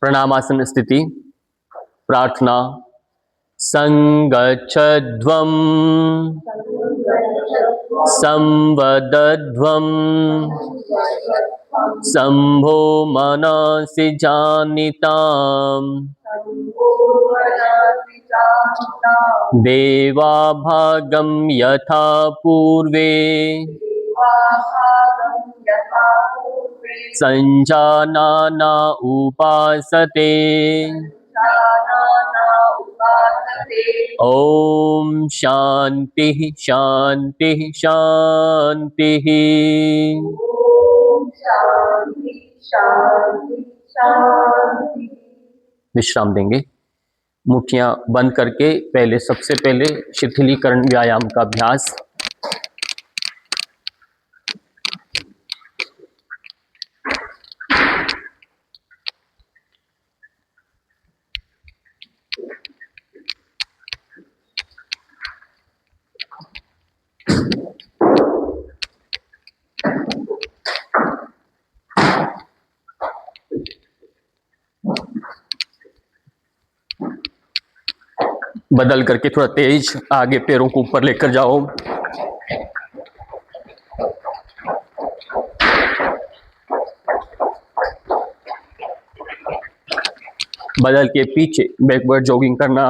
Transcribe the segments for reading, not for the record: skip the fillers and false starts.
प्रणामासन स्थिति। प्रार्थना। संगच्छध्वं संवदध्वं शम्भो मनसि जानिताम् देवाभागं यथा पूर्वे संजानाना उपासते। ओम शांति शांति शांति। विश्राम देंगे। मुठ्ठियां बंद करके पहले सबसे पहले शिथिलीकरण व्यायाम का अभ्यास। बदल करके थोड़ा तेज आगे पैरों को ऊपर लेकर जाओ। बदल के पीछे बैकवर्ड जॉगिंग करना।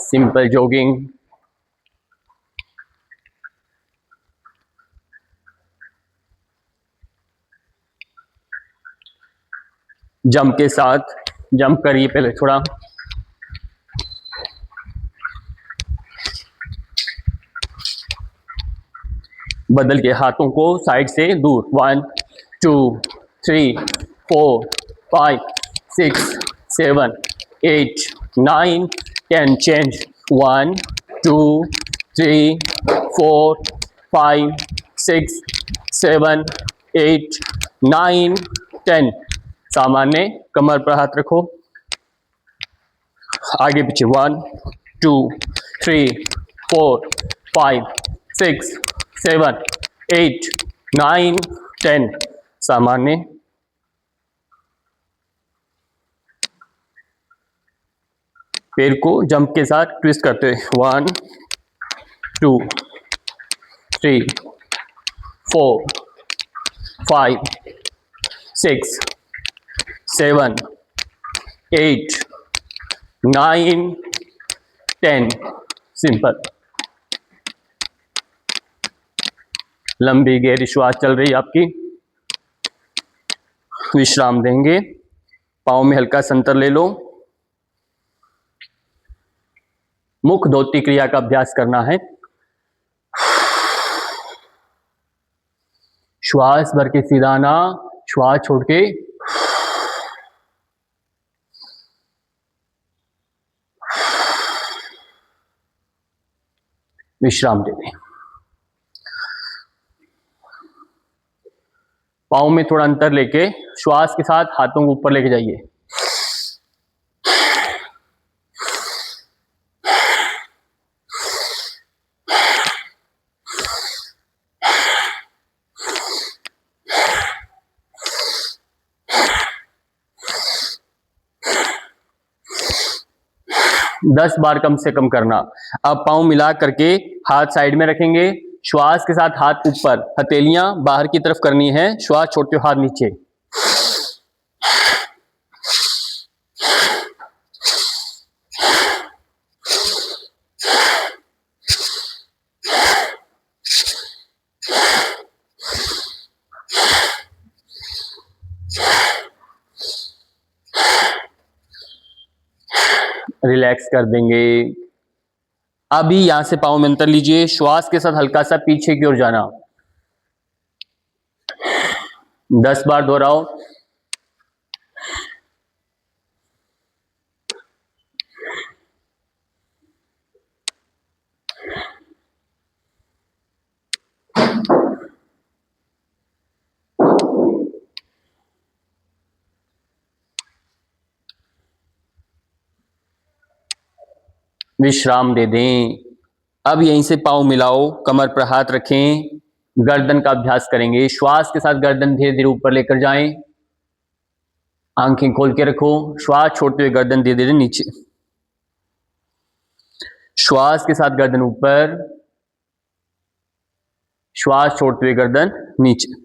Simple jogging. जंप के साथ जंप करिए पहले थोड़ा। बदल के हाथों को साइड से दूर। 1 2 3 4 5 6 7 8 9 10 चेंज। 1 2 3 4 5 6 7 8 9 10। सामान्य कमर पर हाथ रखो। आगे पीछे 1 2 3 4 5 6 7 8 9 10। सामान्य। पैर को जंप के साथ ट्विस्ट करते हुए 1 2 3 4 5 6 7 8 9 10। सिंपल। लंबी गहरी श्वास चल रही है आपकी। विश्राम देंगे। पाँव में हल्का संतर ले लो। मुख धोती क्रिया का अभ्यास करना है। श्वास भर के सीधा आना, श्वास छोड़ के विश्राम दे दें। पाँव में थोड़ा अंतर लेके श्वास के साथ हाथों को ऊपर लेके जाइए। दस बार कम से कम करना। अब पाँव मिला करके हाथ साइड में रखेंगे। श्वास के साथ हाथ ऊपर, हथेलियां बाहर की तरफ करनी है। श्वास छोड़ते हुए हाथ नीचे। रिलैक्स कर देंगे। अभी यहां से पाँव में अंतर लीजिए। श्वास के साथ हल्का सा पीछे की ओर जाना। 10 बार दोहराओ। विश्राम दे दें। अब यहीं से पाँव मिलाओ, कमर पर हाथ रखें, गर्दन का अभ्यास करेंगे। श्वास के साथ गर्दन धीरे धीरे ऊपर लेकर जाएं, आंखें खोल के रखो, श्वास छोड़ते हुए गर्दन धीरे धीरे नीचे, श्वास के साथ गर्दन ऊपर, श्वास छोड़ते हुए गर्दन नीचे।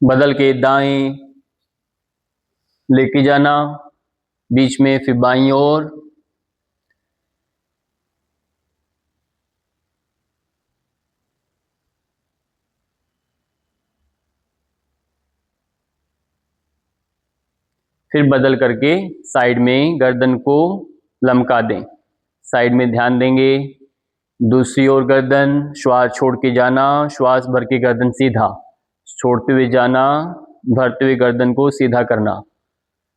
बदल के दाएं लेके जाना, बीच में फिर बाईं ओर, फिर बदल करके साइड में गर्दन को लमका दें, साइड में ध्यान देंगे। दूसरी ओर गर्दन, श्वास छोड़ के जाना, श्वास भर के गर्दन सीधा, छोड़ते हुए जाना, भरते हुए गर्दन को सीधा करना।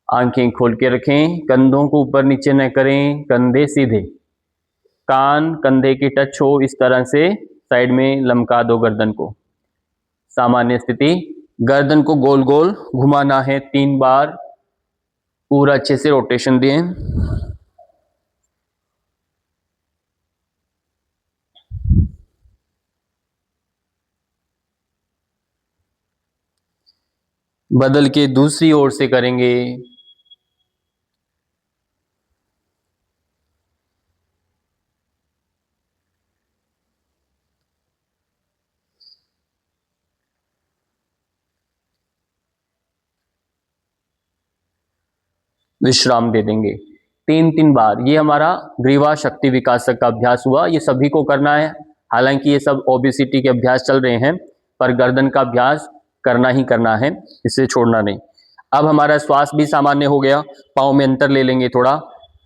आंखें खोल के रखें, कंधों को ऊपर नीचे न करें, कंधे सीधे, कान कंधे के टच हो, इस तरह से साइड में लमका दो गर्दन को। सामान्य स्थिति, गर्दन को गोल गोल घुमाना है 3 बार, पूरा अच्छे से रोटेशन दें। बदल के दूसरी ओर से करेंगे। विश्राम दे देंगे 3-3 बार। ये हमारा ग्रीवा शक्ति विकासक का अभ्यास हुआ, ये सभी को करना है। हालांकि ये सब ओबेसिटी के अभ्यास चल रहे हैं, पर गर्दन का अभ्यास करना ही करना है, इसे छोड़ना नहीं। अब हमारा श्वास भी सामान्य हो गया, पाँव में अंतर ले लेंगे, थोड़ा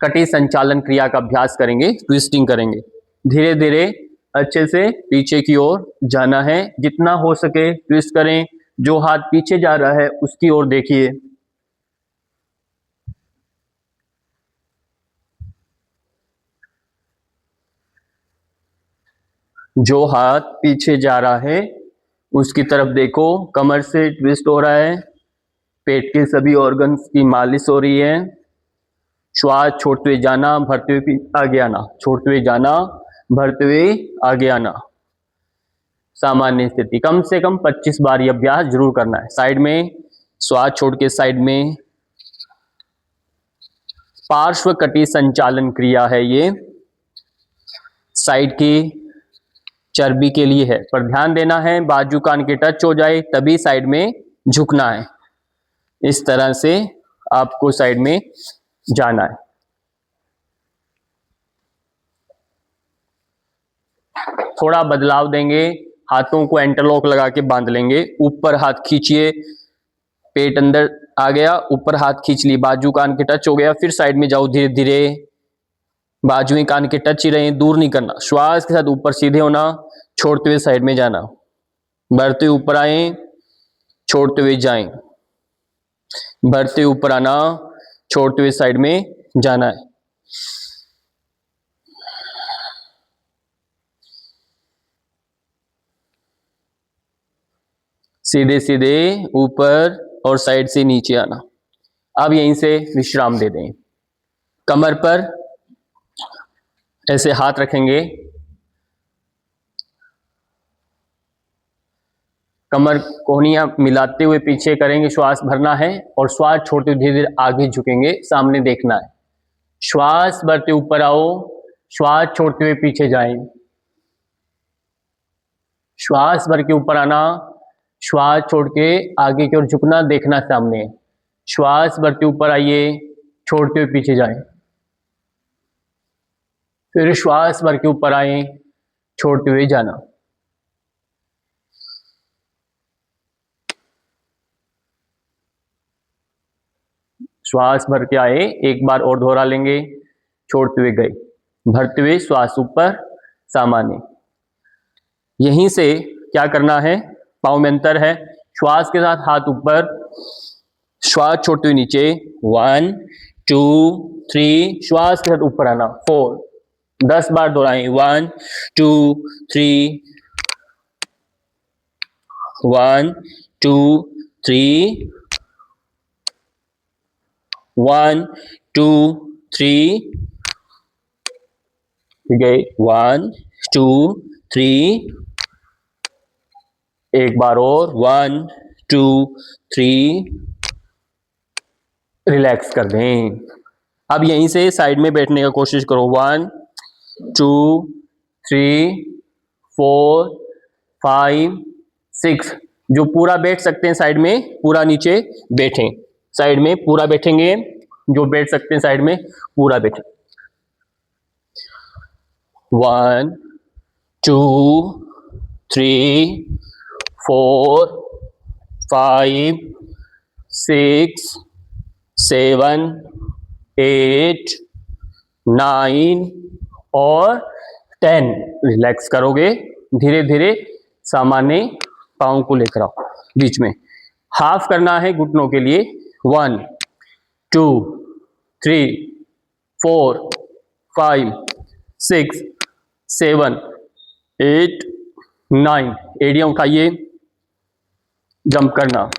कटी संचालन क्रिया का अभ्यास करेंगे, ट्विस्टिंग करेंगे। धीरे धीरे अच्छे से पीछे की ओर जाना है, जितना हो सके ट्विस्ट करें। जो हाथ पीछे जा रहा है उसकी ओर देखिए, जो हाथ पीछे जा रहा है उसकी तरफ देखो। कमर से ट्विस्ट हो रहा है, पेट के सभी ऑर्गन्स की मालिश हो रही है। श्वास छोड़ते हुए जाना, भरते हुए आगे आना, छोड़ते हुए जाना, भरते हुए आगे आना। सामान्य स्थिति, कम से कम 25 बार यह अभ्यास जरूर करना है। साइड में श्वास छोड़ के साइड में, पार्श्व कटी संचालन क्रिया है ये, साइड की चर्बी के लिए है, पर ध्यान देना है बाजू कान के टच हो जाए तभी साइड में झुकना है। इस तरह से आपको साइड में जाना है। थोड़ा बदलाव देंगे, हाथों को इंटरलॉक लगा के बांध लेंगे। ऊपर हाथ खींचिए, पेट अंदर आ गया, ऊपर हाथ खींच ली, बाजू कान के टच हो गया, फिर साइड में जाओ धीरे धीरे। बाजुएं कान के टच ही रहे, दूर नहीं करना। श्वास के साथ ऊपर सीधे होना, छोड़ते हुए साइड में जाना, बढ़ते हुए ऊपर आए, छोड़ते हुए जाएं, बढ़ते हुए ऊपर आना, छोड़ते हुए साइड में जाना है। सीधे सीधे ऊपर और साइड से नीचे आना। अब यहीं से विश्राम दे दें। कमर पर ऐसे हाथ रखेंगे, कमर कोहनियां मिलाते हुए पीछे करेंगे, श्वास भरना है और श्वास छोड़ते हुए धीरे धीरे आगे झुकेंगे, सामने देखना है। श्वास भरते ऊपर आओ, श्वास छोड़ते हुए पीछे जाएं, श्वास भर के ऊपर आना, श्वास छोड़ के आगे की ओर झुकना, देखना सामने। श्वास भरते ऊपर आइए, छोड़ते हुए पीछे जाएं, फिर श्वास भर के ऊपर आए, छोड़ते हुए जाना। श्वास भर के आए, एक बार और दोहरा लेंगे, छोड़ते हुए गए, भरते हुए श्वास ऊपर, सामान्य। यहीं से क्या करना है, पाँव में अंतर है, श्वास के साथ हाथ ऊपर, श्वास छोड़ते हुए नीचे, 1 2 3, श्वास के साथ ऊपर आना, 4, 10 बार दोहराएं, 1 2 3 1 2 3 1 2 3 ठीक है 1 2 3 एक बार और 1 2 3 रिलैक्स कर दें। अब यहीं से साइड में बैठने का कोशिश करो 1 2 3 4 5 6 जो पूरा बैठ सकते हैं साइड में पूरा नीचे बैठें साइड में पूरा बैठेंगे जो बैठ सकते हैं साइड में पूरा बैठें 1 2 3 4 5 6 7 8 9 और 10 रिलैक्स करोगे धीरे धीरे सामान्य पाँव को लेकर आओ बीच में हाफ करना है घुटनों के लिए 1 2 3 4 5 6 7 8 9 एड़ियां उठाइए जंप करना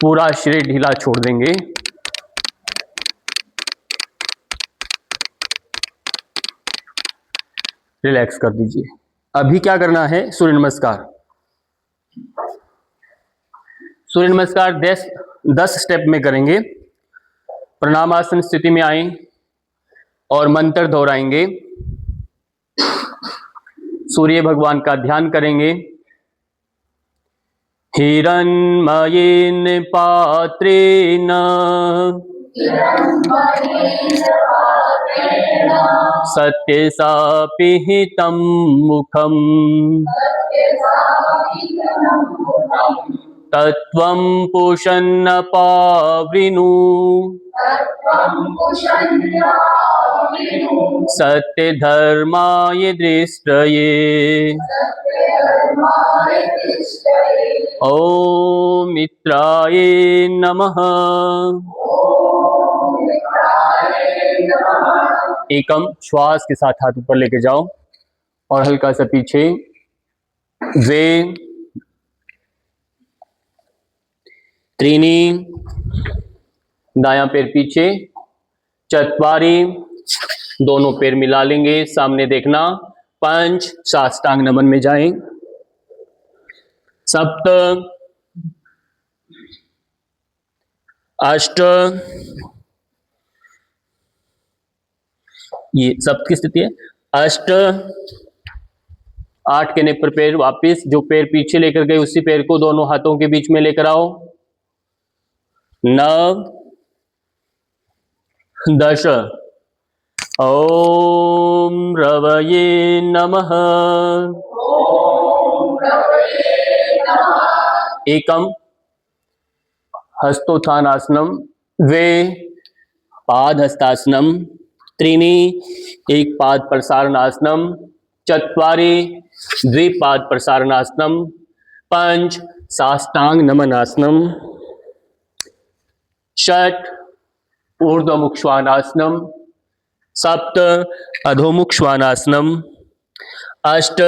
पूरा शरीर ढीला छोड़ देंगे रिलैक्स कर दीजिए। अभी क्या करना है सूर्य नमस्कार। सूर्य नमस्कार 10 स्टेप में करेंगे। प्रणामासन स्थिति में आए और मंत्र दोहराएंगे। सूर्य भगवान का ध्यान करेंगे। हिरण्मयेन पात्रेण सत्यसापिहितं मुखम् तत्त्वं पुषन्न पावृणु सत्यधर्माय दृष्टये ओम मित्राय नमः। एकम श्वास के साथ हाथ ऊपर लेके जाओ और हल्का सा पीछे। द्वे त्रीणि दायां पैर पीछे। चत्वारि दोनों पैर मिला लेंगे सामने देखना। पंच साष्टांग नमन में जाएं। सप्त अष्ट ये सप्त की स्थिति है। अष्ट 8 कहने पर पैर वापिस जो पैर पीछे लेकर गए उसी पैर को दोनों हाथों के बीच में लेकर आओ। 9 10 ओम रवये नमः। एकम हस्तोत्थानासनम। द्वे पादहस्तासनम। त्रीणि एक पाद प्रसारणासनम। चत्वारि द्विपाद प्रसारणासनम। पंच साष्टांग नमनासनम। षट ऊर्ध्वमुख श्वानासनम। सप्त अधोमुख श्वानासनम। अष्ट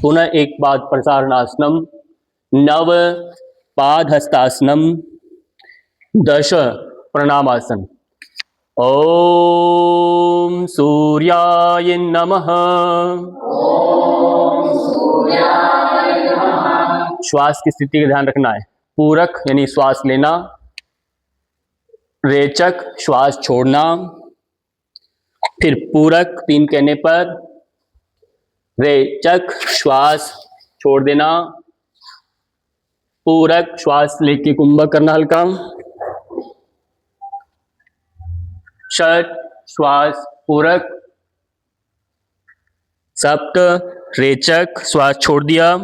पुनः एक पाद प्रसारणासनम। 9 पादहस्तासनम। 10 प्रणामासन। ओम सूर्याय नमः। श्वास की स्थिति का ध्यान रखना है। पूरक यानी श्वास लेना। रेचक श्वास छोड़ना। फिर पूरक 3 कहने पर रेचक श्वास छोड़ देना। पूरक श्वास लेके कुंभक करना हल्का। षट श्वास पूरक। सप्त रेचक श्वास छोड़ दिया।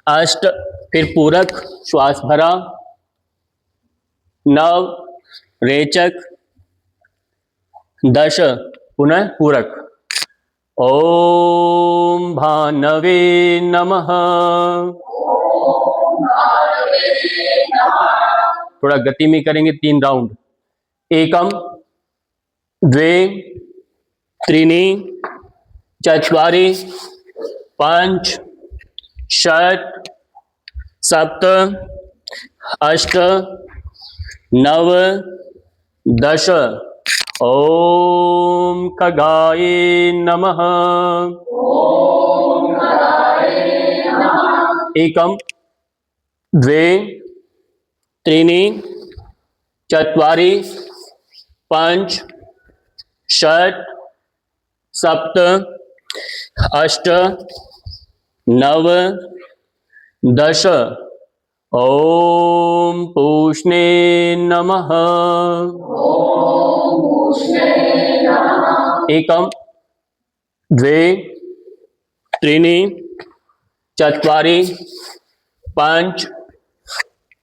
अष्ट फिर पूरक श्वास भरा। 9 रेचक। 10 पुनः पूरक। ओम भानवे नमः। थोड़ा गति में करेंगे 3 राउंड। एकम द्वे त्रीणि चत्वारि पंच षट् सप्त अष्ट नव दश। ओम खगाय नमः। एकम द्वे त्रीणि चत्वारि पंच षट् सप्त अष्ट नव दश। ओम पूष्णे नमः। एकम द्वे त्रीणि चत्वारि पंच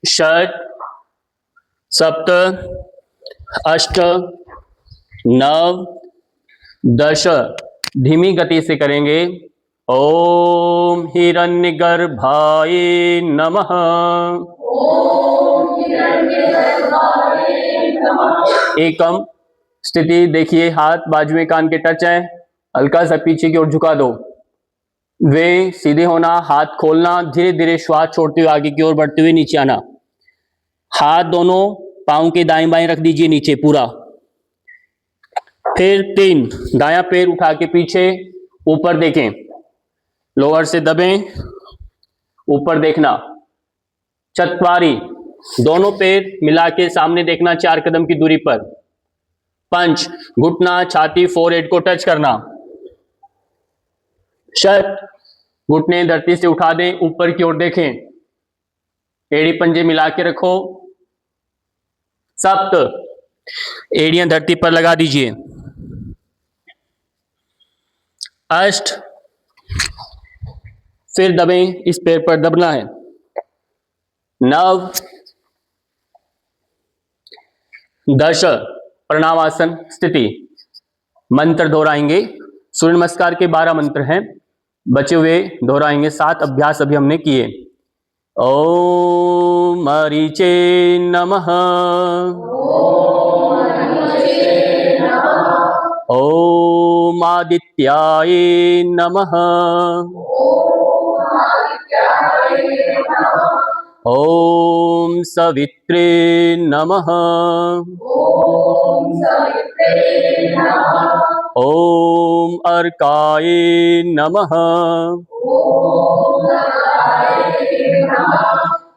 षट् सप्त अष्ट नव दश। धीमी गति से करेंगे। ओम हिरण्यगर्भाय नमः। एकम स्थिति देखिए, हाथ बाजू में कान के टच है, हल्का सा पीछे की ओर झुका दो। वे सीधे होना, हाथ खोलना, धीरे धीरे श्वास छोड़ते हुए आगे की ओर बढ़ते हुए नीचे आना। हाथ दोनों पांव के दाएं बाएं रख दीजिए नीचे पूरा। फिर 3 दायां पैर उठा के पीछे ऊपर देखें, लोअर से दबें, ऊपर देखना। चत्वारि दोनों पैर मिला के सामने देखना 4 कदम की दूरी पर। पंच घुटना छाती फोरहेड को टच करना। षट् घुटने धरती से उठा दें, ऊपर की ओर देखें, एड़ी पंजे मिला के रखो। सप्त एड़ियां धरती पर लगा दीजिए। अष्ट फिर दबें, इस पैर पर दबना है। नव दश प्रणामासन स्थिति। मंत्र दोहराएंगे। सूर्य नमस्कार के 12 मंत्र हैं, बचे हुए दोहराएंगे। 7 अभ्यास अभी हमने किए। ओम मरीचे नमः। ओम आदित्याय नमः। ओम सवित्रे नमः। ओम अर्काय नमः।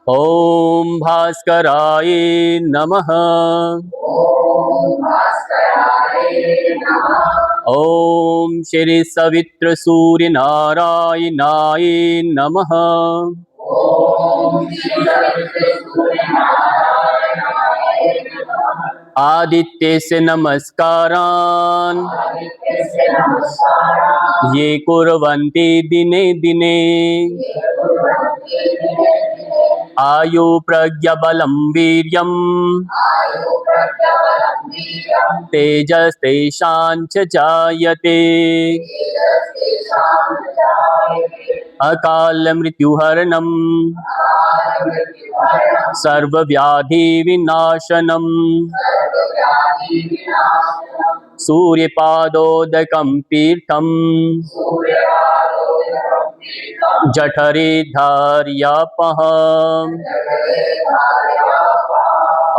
ओम भास्कराय नमः। ओम श्री सवित्र सूर्य नारायणाय नमः। आदित्य से नमस्कारान् ये कुर्वन्ति दिने दिने। आयु प्रज्ञा बलं वीर्यं तेजस्तेषां च जायते। अकाल मृत्युहरणं सर्वव्याधि विनाशनम्। सूर्यपादोदकं तीर्थं जठरे धारयापहम्।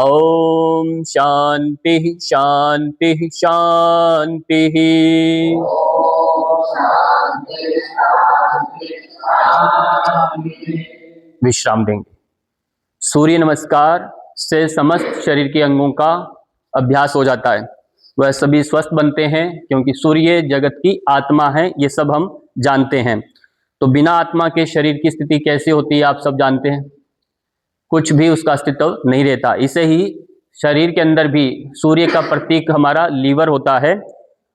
ओम शांति शांति शांति। विश्राम देंगे। सूर्य नमस्कार से समस्त शरीर के अंगों का अभ्यास हो जाता है, वह सभी स्वस्थ बनते हैं, क्योंकि सूर्य जगत की आत्मा है, ये सब हम जानते हैं। तो बिना आत्मा के शरीर की स्थिति कैसी होती है आप सब जानते हैं, कुछ भी उसका अस्तित्व नहीं रहता। इसे ही शरीर के अंदर भी सूर्य का प्रतीक हमारा लीवर होता है,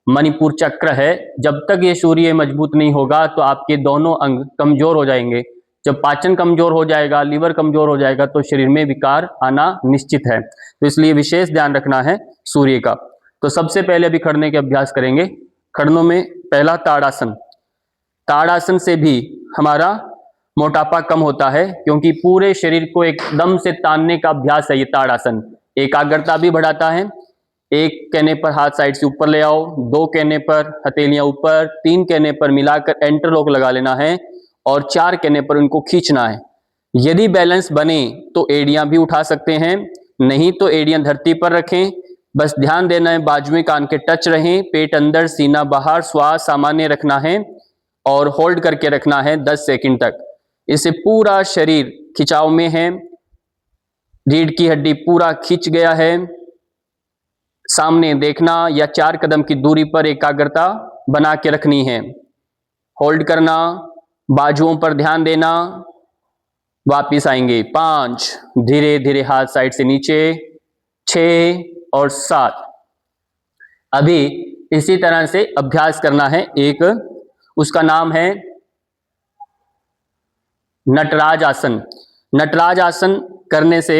मणिपुर चक्र है। जब तक ये सूर्य मजबूत नहीं होगा तो आपके दोनों अंग कमजोर हो जाएंगे। जब पाचन कमजोर हो जाएगा, लीवर कमजोर हो जाएगा, तो शरीर में विकार आना निश्चित है। तो इसलिए विशेष ध्यान रखना है सूर्य का। तो सबसे पहले अभी खड़ने के अभ्यास करेंगे। खड़नों में पहला ताड़ासन। ताड़ासन से भी हमारा मोटापा कम होता है, क्योंकि पूरे शरीर को एकदम से तानने का अभ्यास है ये ताड़ासन। एकाग्रता भी बढ़ाता है, एक कहने पर हाथ साइड से ऊपर ले आओ, 2 कहने पर हथेलियां ऊपर, 3 कहने पर मिलाकर एंटरलॉक लगा लेना है और 4 कहने पर उनको खींचना है। यदि बैलेंस बने तो एड़ियां भी उठा सकते हैं, नहीं तो एड़ियां धरती पर रखें। बस ध्यान देना है बाजुएं कान के टच रहें, पेट अंदर सीना बाहर, श्वास सामान्य रखना है और होल्ड करके रखना है 10 सेकंड तक। इससे पूरा शरीर खिंचाव में है, रीढ़ की हड्डी पूरा खिंच गया है। सामने देखना या 4 कदम की दूरी पर एकाग्रता बना के रखनी है। होल्ड करना, बाजुओं पर ध्यान देना। वापिस आएंगे 5, धीरे धीरे हाथ साइड से नीचे, 6 और 7। अभी इसी तरह से अभ्यास करना है एक, उसका नाम है नटराज आसन। नटराज आसन करने से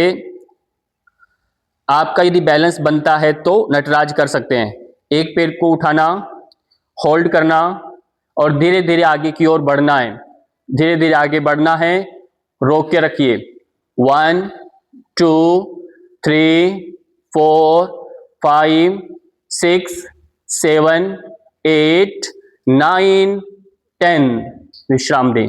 आपका यदि बैलेंस बनता है तो नटराज कर सकते हैं। एक पैर को उठाना, होल्ड करना और धीरे धीरे आगे की ओर बढ़ना है। धीरे धीरे आगे बढ़ना है, रोक के रखिए। 1 2 3 4 5 6 7 8 9 10। विश्राम दें।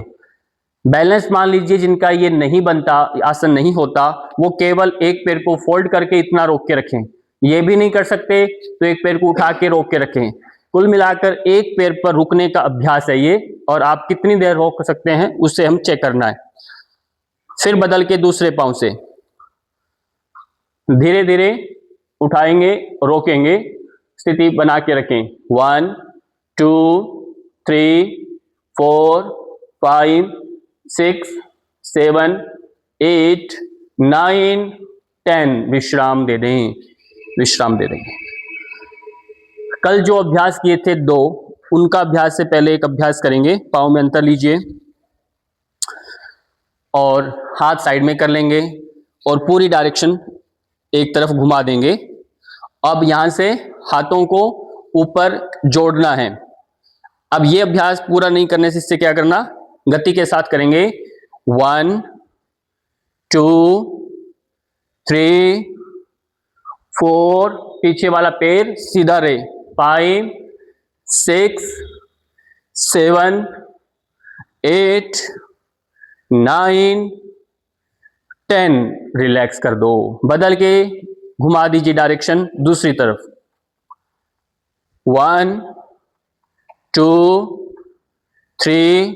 बैलेंस मान लीजिए जिनका ये नहीं बनता, आसन नहीं होता, वो केवल एक पैर को फोल्ड करके इतना रोक के रखें। ये भी नहीं कर सकते तो एक पैर को उठा के रोक के रखें। कुल मिलाकर एक पैर पर रुकने का अभ्यास है ये, और आप कितनी देर रोक सकते हैं उससे हम चेक करना है। फिर बदल के दूसरे पांव से धीरे धीरे उठाएंगे, रोकेंगे, स्थिति बना के रखें। 1 2 3 4 5 6 7 8 9 10। विश्राम दे दें, विश्राम दे देंगे। कल जो अभ्यास किए थे 2, उनका अभ्यास से पहले एक अभ्यास करेंगे। पाँव में अंतर लीजिए और हाथ साइड में कर लेंगे और पूरी डायरेक्शन एक तरफ घुमा देंगे। अब यहां से हाथों को ऊपर जोड़ना है। अब ये अभ्यास पूरा नहीं करने से इससे क्या करना, गति के साथ करेंगे। 1 2 3 4, पीछे वाला पैर सीधा रहे। 5 6 7 8 9 10। रिलैक्स कर दो। बदल के घुमा दीजिए डायरेक्शन दूसरी तरफ। 1 2 3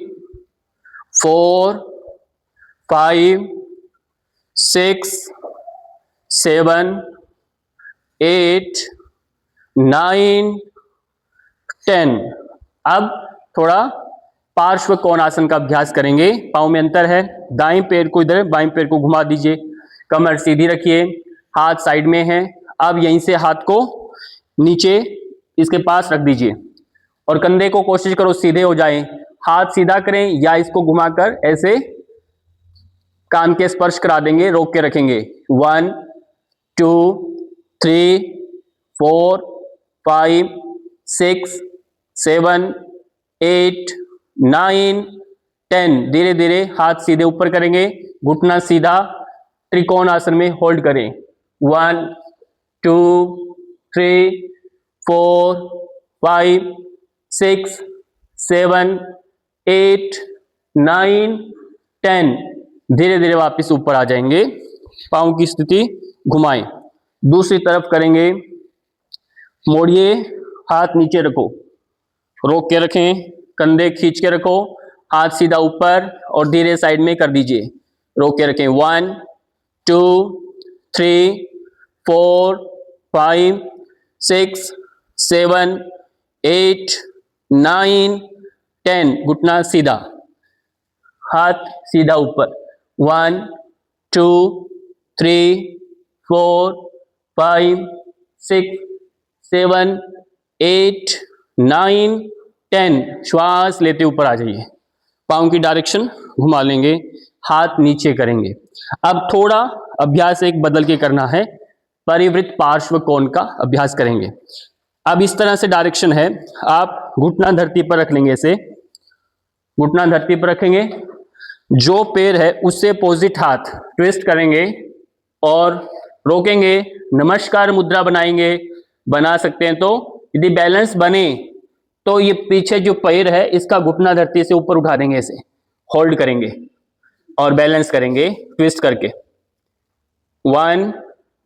4 5 6 7 8 9 10। अब थोड़ा पार्श्व कोणासन का अभ्यास करेंगे। पाँव में अंतर है, दाएं पैर को इधर, बाएं पैर को घुमा दीजिए, कमर सीधी रखिए, हाथ साइड में है। अब यहीं से हाथ को नीचे इसके पास रख दीजिए और कंधे को कोशिश करो सीधे हो जाए। हाथ सीधा करें या इसको घुमाकर ऐसे कान के स्पर्श करा देंगे, रोक के रखेंगे। 1 2 3 4 5 6 7 8 9 10। धीरे धीरे हाथ सीधे ऊपर करेंगे, घुटना सीधा, त्रिकोण आसन में होल्ड करें। 1 2 3 4 5 6 7 8 9 10। धीरे धीरे वापस ऊपर आ जाएंगे। पाँव की स्थिति घुमाएं, दूसरी तरफ करेंगे। मोड़िए, हाथ नीचे रखो, रोक के रखें, कंधे खींच के रखो, हाथ सीधा ऊपर और धीरे साइड में कर दीजिए, रोक के रखें। 1 2 3 4 5 6 7 8 9 10। घुटना सीधा, हाथ सीधा ऊपर। 1 2 3 4 5 6 7 8 9 10। श्वास लेते ऊपर आ जाइए, पाँव की डायरेक्शन घुमा लेंगे, हाथ नीचे करेंगे। अब थोड़ा अभ्यास एक बदल के करना है, परिवृत्त पार्श्व कोण का अभ्यास करेंगे। अब इस तरह से डायरेक्शन है, आप घुटना धरती पर रख लेंगे, ऐसे घुटना धरती पर रखेंगे, जो पैर है उससे अपोजिट हाथ ट्विस्ट करेंगे और रोकेंगे, नमस्कार मुद्रा बनाएंगे, बना सकते हैं। तो यदि बैलेंस बने तो ये पीछे जो पैर है इसका घुटना धरती से ऊपर उठा देंगे, ऐसे होल्ड करेंगे और बैलेंस करेंगे ट्विस्ट करके। 1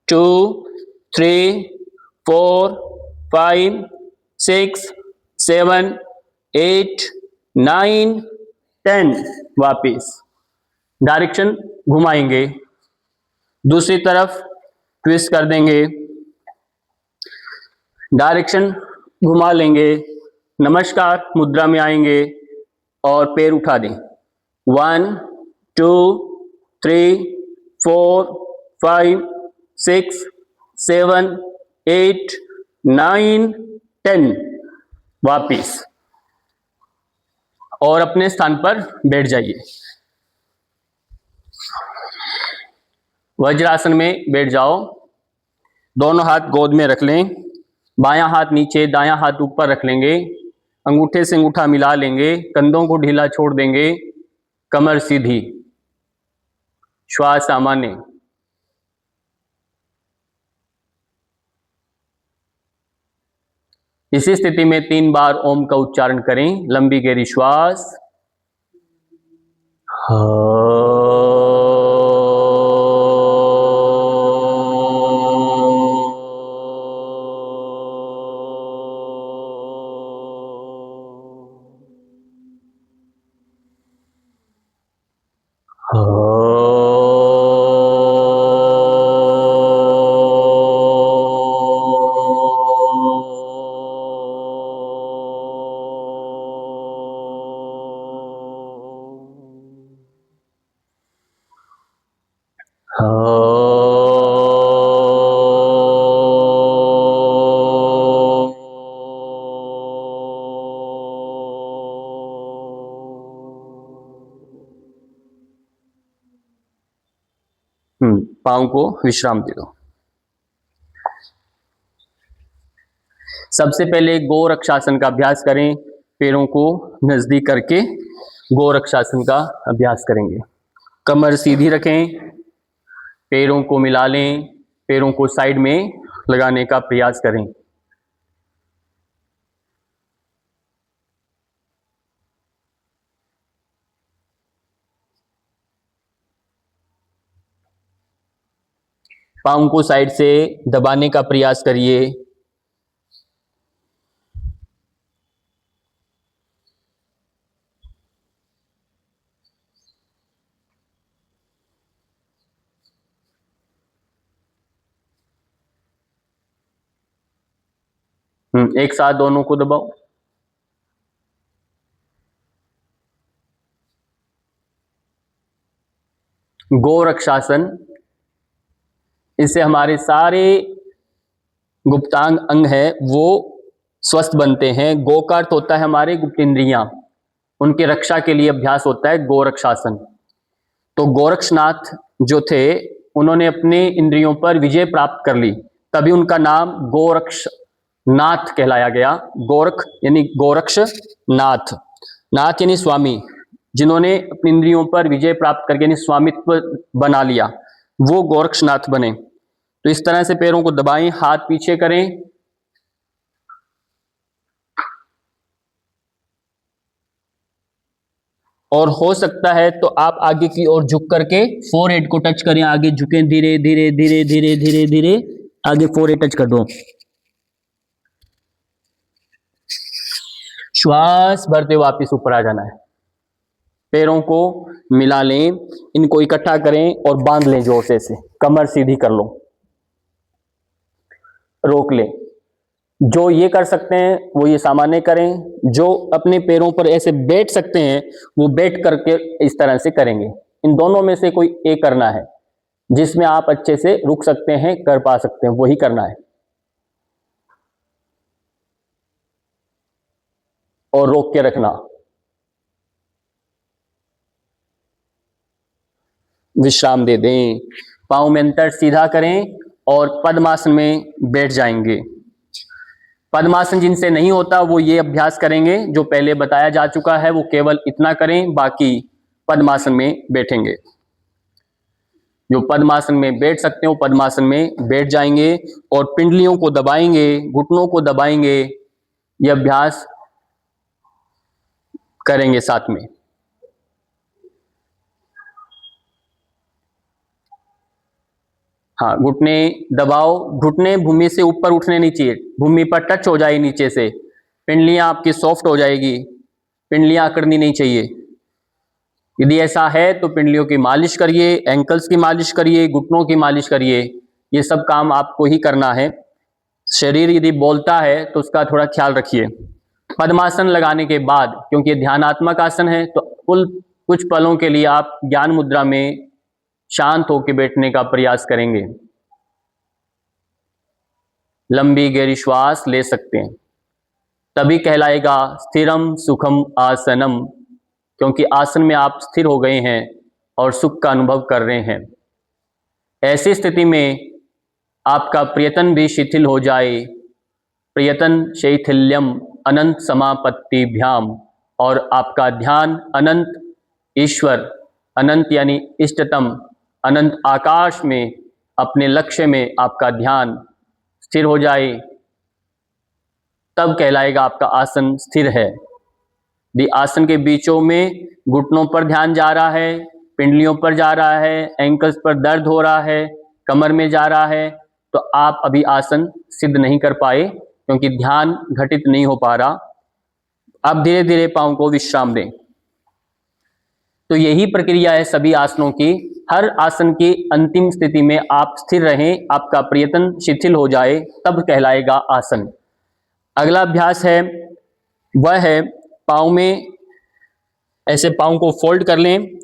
2 3 4 5 6 7 8 9 10। वापिस डायरेक्शन घुमाएंगे, दूसरी तरफ ट्विस्ट कर देंगे, डायरेक्शन घुमा लेंगे, नमस्कार मुद्रा में आएंगे और पैर उठा दें। 1 2 3 4 5 6 7 8 9 10। वापिस और अपने स्थान पर बैठ जाइए। वज्रासन में बैठ जाओ। दोनों हाथ गोद में रख लें, बायां हाथ नीचे, दायां हाथ ऊपर रख लेंगे, अंगूठे से अंगूठा मिला लेंगे, कंधों को ढीला छोड़ देंगे, कमर सीधी, श्वास सामान्य। इसी स्थिति में 3 बार ओम का उच्चारण करें, लंबी गहरी श्वास। पांव को विश्राम दे दो। सबसे पहले गोरक्षासन का अभ्यास करें, पैरों को नजदीक करके गोरक्षासन का अभ्यास करेंगे। कमर सीधी रखें, पैरों को मिला लें, पैरों को साइड में लगाने का प्रयास करें। पाँव को साइड से दबाने का प्रयास करिए। एक साथ दोनों को दबाओ। गोरक्षासन, इससे हमारे सारे गुप्तांग अंग है वो स्वस्थ बनते हैं। गो का अर्थ होता है हमारे गुप्त इंद्रियां, उनकी रक्षा के लिए अभ्यास होता है गोरक्षासन। तो गोरक्षनाथ जो थे उन्होंने अपने इंद्रियों पर विजय प्राप्त कर ली, तभी उनका नाम गोरक्षनाथ कहलाया गया। गोरख यानी गोरक्ष, नाथ, नाथ यानी स्वामी, जिन्होंने अपनी इंद्रियों पर विजय प्राप्त करके यानी स्वामित्व बना लिया, वो गोरक्षनाथ बने। तो इस तरह से पैरों को दबाएं, हाथ पीछे करें, और हो सकता है तो आप आगे की ओर झुक करके फोरहेड को टच करें। आगे झुकें, धीरे धीरे धीरे धीरे धीरे धीरे आगे फोरहेड टच कर दो। श्वास भरते वापस ऊपर आ जाना है। पैरों को मिला लें, इनको इकट्ठा करें और बांध लें जोर से कमर सीधी कर लो, रोक लें। जो ये कर सकते हैं वो ये सामान्य करें, जो अपने पैरों पर ऐसे बैठ सकते हैं वो बैठ करके इस तरह से करेंगे। इन दोनों में से कोई एक करना है, जिसमें आप अच्छे से रुक सकते हैं, कर पा सकते हैं, वही करना है। और रोक के रखना। विश्राम दे दें, पांव में अंतर सीधा करें और पद्मासन में बैठ जाएंगे। पद्मासन जिनसे नहीं होता वो ये अभ्यास करेंगे, जो पहले बताया जा चुका है, वो केवल इतना करें, बाकी पद्मासन में बैठेंगे। जो पद्मासन में बैठ सकते हो पद्मासन में बैठ जाएंगे और पिंडलियों को दबाएंगे, घुटनों को दबाएंगे। ये अभ्यास करेंगे साथ में। हाँ, घुटने दबाओ, घुटने भूमि से ऊपर उठने नहीं चाहिए, भूमि पर टच हो जाए नीचे से, पिंडलियां आपकी सॉफ्ट हो जाएगी, पिंडलियां अकड़नी नहीं चाहिए। यदि ऐसा है तो पिंडलियों की मालिश करिए, एंकल्स की मालिश करिए, घुटनों की मालिश करिए, ये सब काम आपको ही करना है। शरीर यदि बोलता है तो उसका थोड़ा ख्याल रखिए। पद्मासन लगाने के बाद, क्योंकि ये ध्यानात्मक आसन है, तो कुछ पलों के लिए आप ज्ञान मुद्रा में शांत होकर बैठने का प्रयास करेंगे। लंबी गहरी श्वास ले सकते हैं, तभी कहलाएगा स्थिरम सुखम आसनम, क्योंकि आसन में आप स्थिर हो गए हैं और सुख का अनुभव कर रहे हैं। ऐसी स्थिति में आपका प्रयत्न भी शिथिल हो जाए, प्रयत्न शैथिल्यम अनंत समापत्तिभ्याम, और आपका ध्यान अनंत ईश्वर, अनंत यानी इष्टतम, अनंत आकाश में, अपने लक्ष्य में आपका ध्यान स्थिर हो जाए, तब कहलाएगा आपका आसन स्थिर है। यदि आसन के बीचों में घुटनों पर ध्यान जा रहा है, पिंडलियों पर जा रहा है, एंकल्स पर दर्द हो रहा है, कमर में जा रहा है, तो आप अभी आसन सिद्ध नहीं कर पाए, क्योंकि ध्यान घटित नहीं हो पा रहा। अब धीरे धीरे पांव को विश्राम दें। तो यही प्रक्रिया है सभी आसनों की। हर आसन की अंतिम स्थिति में आप स्थिर रहें, आपका प्रयत्न शिथिल हो जाए, तब कहलाएगा आसन। अगला अभ्यास है वह है पाँव में ऐसे पाँव को फोल्ड कर लें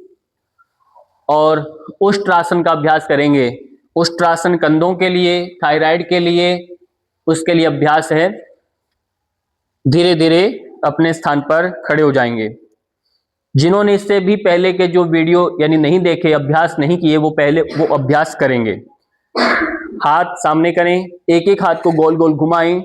और उष्ट्रासन का अभ्यास करेंगे। उष्ट्रासन कंधों के लिए, थायराइड के लिए, उसके लिए अभ्यास है। धीरे धीरे अपने स्थान पर खड़े हो जाएंगे। जिन्होंने इससे भी पहले के जो वीडियो यानी नहीं देखे, अभ्यास नहीं किए, वो पहले वो अभ्यास करेंगे। हाथ सामने करें, एक एक हाथ को गोल गोल घुमाएं।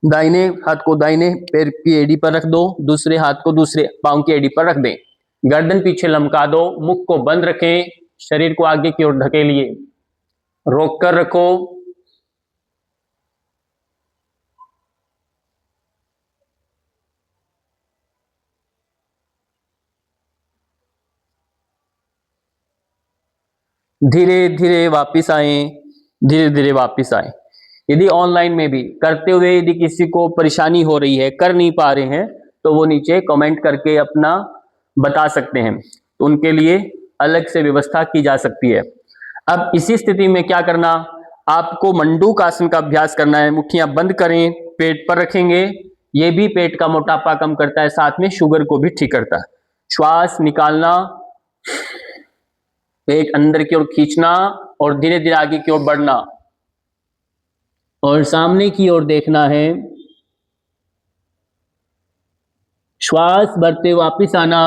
दाहिने हाथ को दाहिने पैर की एड़ी पर रख दो, दूसरे हाथ को दूसरे पांव की एड़ी पर रख दें। गर्दन पीछे लमका दो, मुख को बंद रखें, शरीर को आगे की ओर धकेलिए, रोक कर रखो। धीरे धीरे वापिस आए, धीरे धीरे वापिस आए। यदि ऑनलाइन में भी करते हुए यदि किसी को परेशानी हो रही है, कर नहीं पा रहे हैं, तो वो नीचे कमेंट करके अपना बता सकते हैं, तो उनके लिए अलग से व्यवस्था की जा सकती है। अब इसी स्थिति में क्या करना, आपको मंडूक आसन का अभ्यास करना है। मुट्ठियां बंद करें, पेट पर रखेंगे। ये भी पेट का मोटापा कम करता है, साथ में शुगर को भी ठीक करता है। श्वास निकालना, पेट अंदर की ओर खींचना और धीरे धीरे आगे की ओर बढ़ना और सामने की ओर देखना है। श्वास भरते वापिस आना।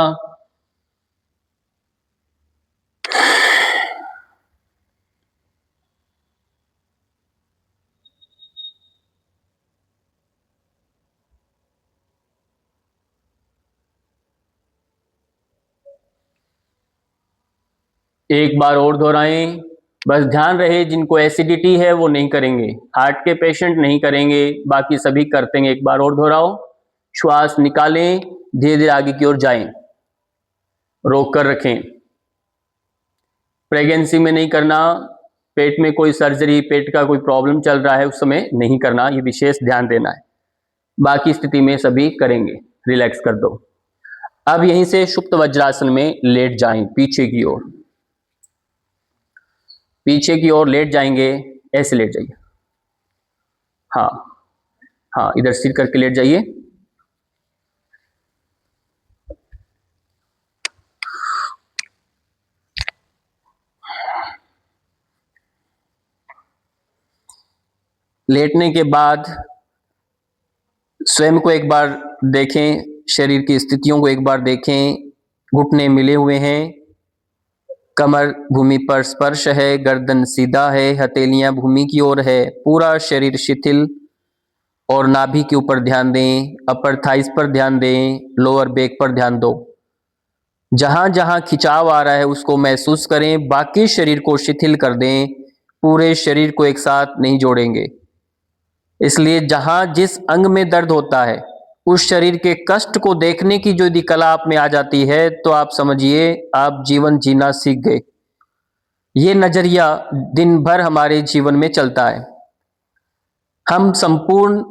एक बार और दोहराएं। बस ध्यान रहे, जिनको एसिडिटी है वो नहीं करेंगे, हार्ट के पेशेंट नहीं करेंगे, बाकी सभी करते हैं। एक बार और दोहराओ। श्वास निकालें, धीरे धीरे आगे की ओर जाएं, रोक कर रखें। प्रेगनेंसी में नहीं करना, पेट में कोई सर्जरी, पेट का कोई प्रॉब्लम चल रहा है, उस समय नहीं करना, ये विशेष ध्यान देना है। बाकी स्थिति में सभी करेंगे। रिलैक्स कर दो। अब यहीं से सुप्त वज्रासन में लेट जाएं, पीछे की ओर, पीछे की ओर लेट जाएंगे। ऐसे लेट जाइए। हाँ हाँ, इधर सिर करके लेट जाइए। लेटने के बाद स्वयं को एक बार देखें, शरीर की स्थितियों को एक बार देखें। घुटने मिले हुए हैं, कमर भूमि पर स्पर्श है, गर्दन सीधा है, हथेलियां भूमि की ओर है, पूरा शरीर शिथिल, और नाभि के ऊपर ध्यान दें, अपर थाइस पर ध्यान दें, लोअर बैक पर ध्यान दो। जहां जहां खिंचाव आ रहा है उसको महसूस करें, बाकी शरीर को शिथिल कर दें, पूरे शरीर को एक साथ नहीं जोड़ेंगे। इसलिए जहां जिस अंग में दर्द होता है उस शरीर के कष्ट को देखने की जो यदि कला आप में आ जाती है तो आप समझिए आप जीवन जीना सीख गए। ये नजरिया दिन भर हमारे जीवन में चलता है। हम संपूर्ण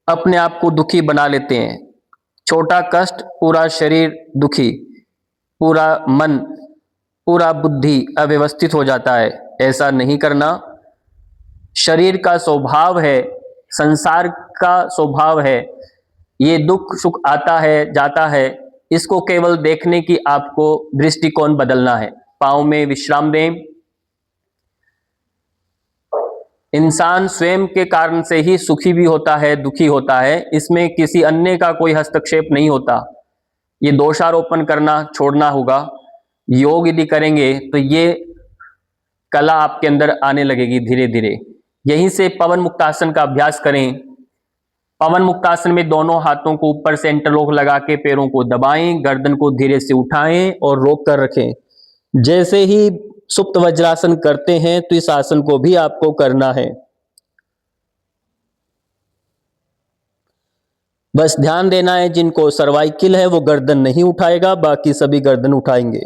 अपने आप को दुखी बना लेते हैं। छोटा कष्ट पूरा शरीर दुखी, पूरा मन, पूरा बुद्धि अव्यवस्थित हो जाता है। ऐसा नहीं करना। शरीर का स्वभाव है, संसार का स्वभाव है, ये दुख सुख आता है जाता है। इसको केवल देखने की आपको दृष्टिकोण बदलना है। पाँव में विश्राम दें। इंसान स्वयं के कारण से ही सुखी भी होता है, दुखी होता है। इसमें किसी अन्य का कोई हस्तक्षेप नहीं होता। ये दोषारोपण करना छोड़ना होगा। योग यदि करेंगे तो ये कला आपके अंदर आने लगेगी धीरे धीरे। यहीं से पवन मुक्तासन का अभ्यास करें। पवन मुक्तासन में दोनों हाथों को ऊपर से इंटरलॉक लगा के पैरों को दबाएं, गर्दन को धीरे से उठाएं और रोक कर रखें। जैसे ही सुप्त वज्रासन करते हैं तो इस आसन को भी आपको करना है। बस ध्यान देना है, जिनको सर्वाइकल है वो गर्दन नहीं उठाएगा, बाकी सभी गर्दन उठाएंगे।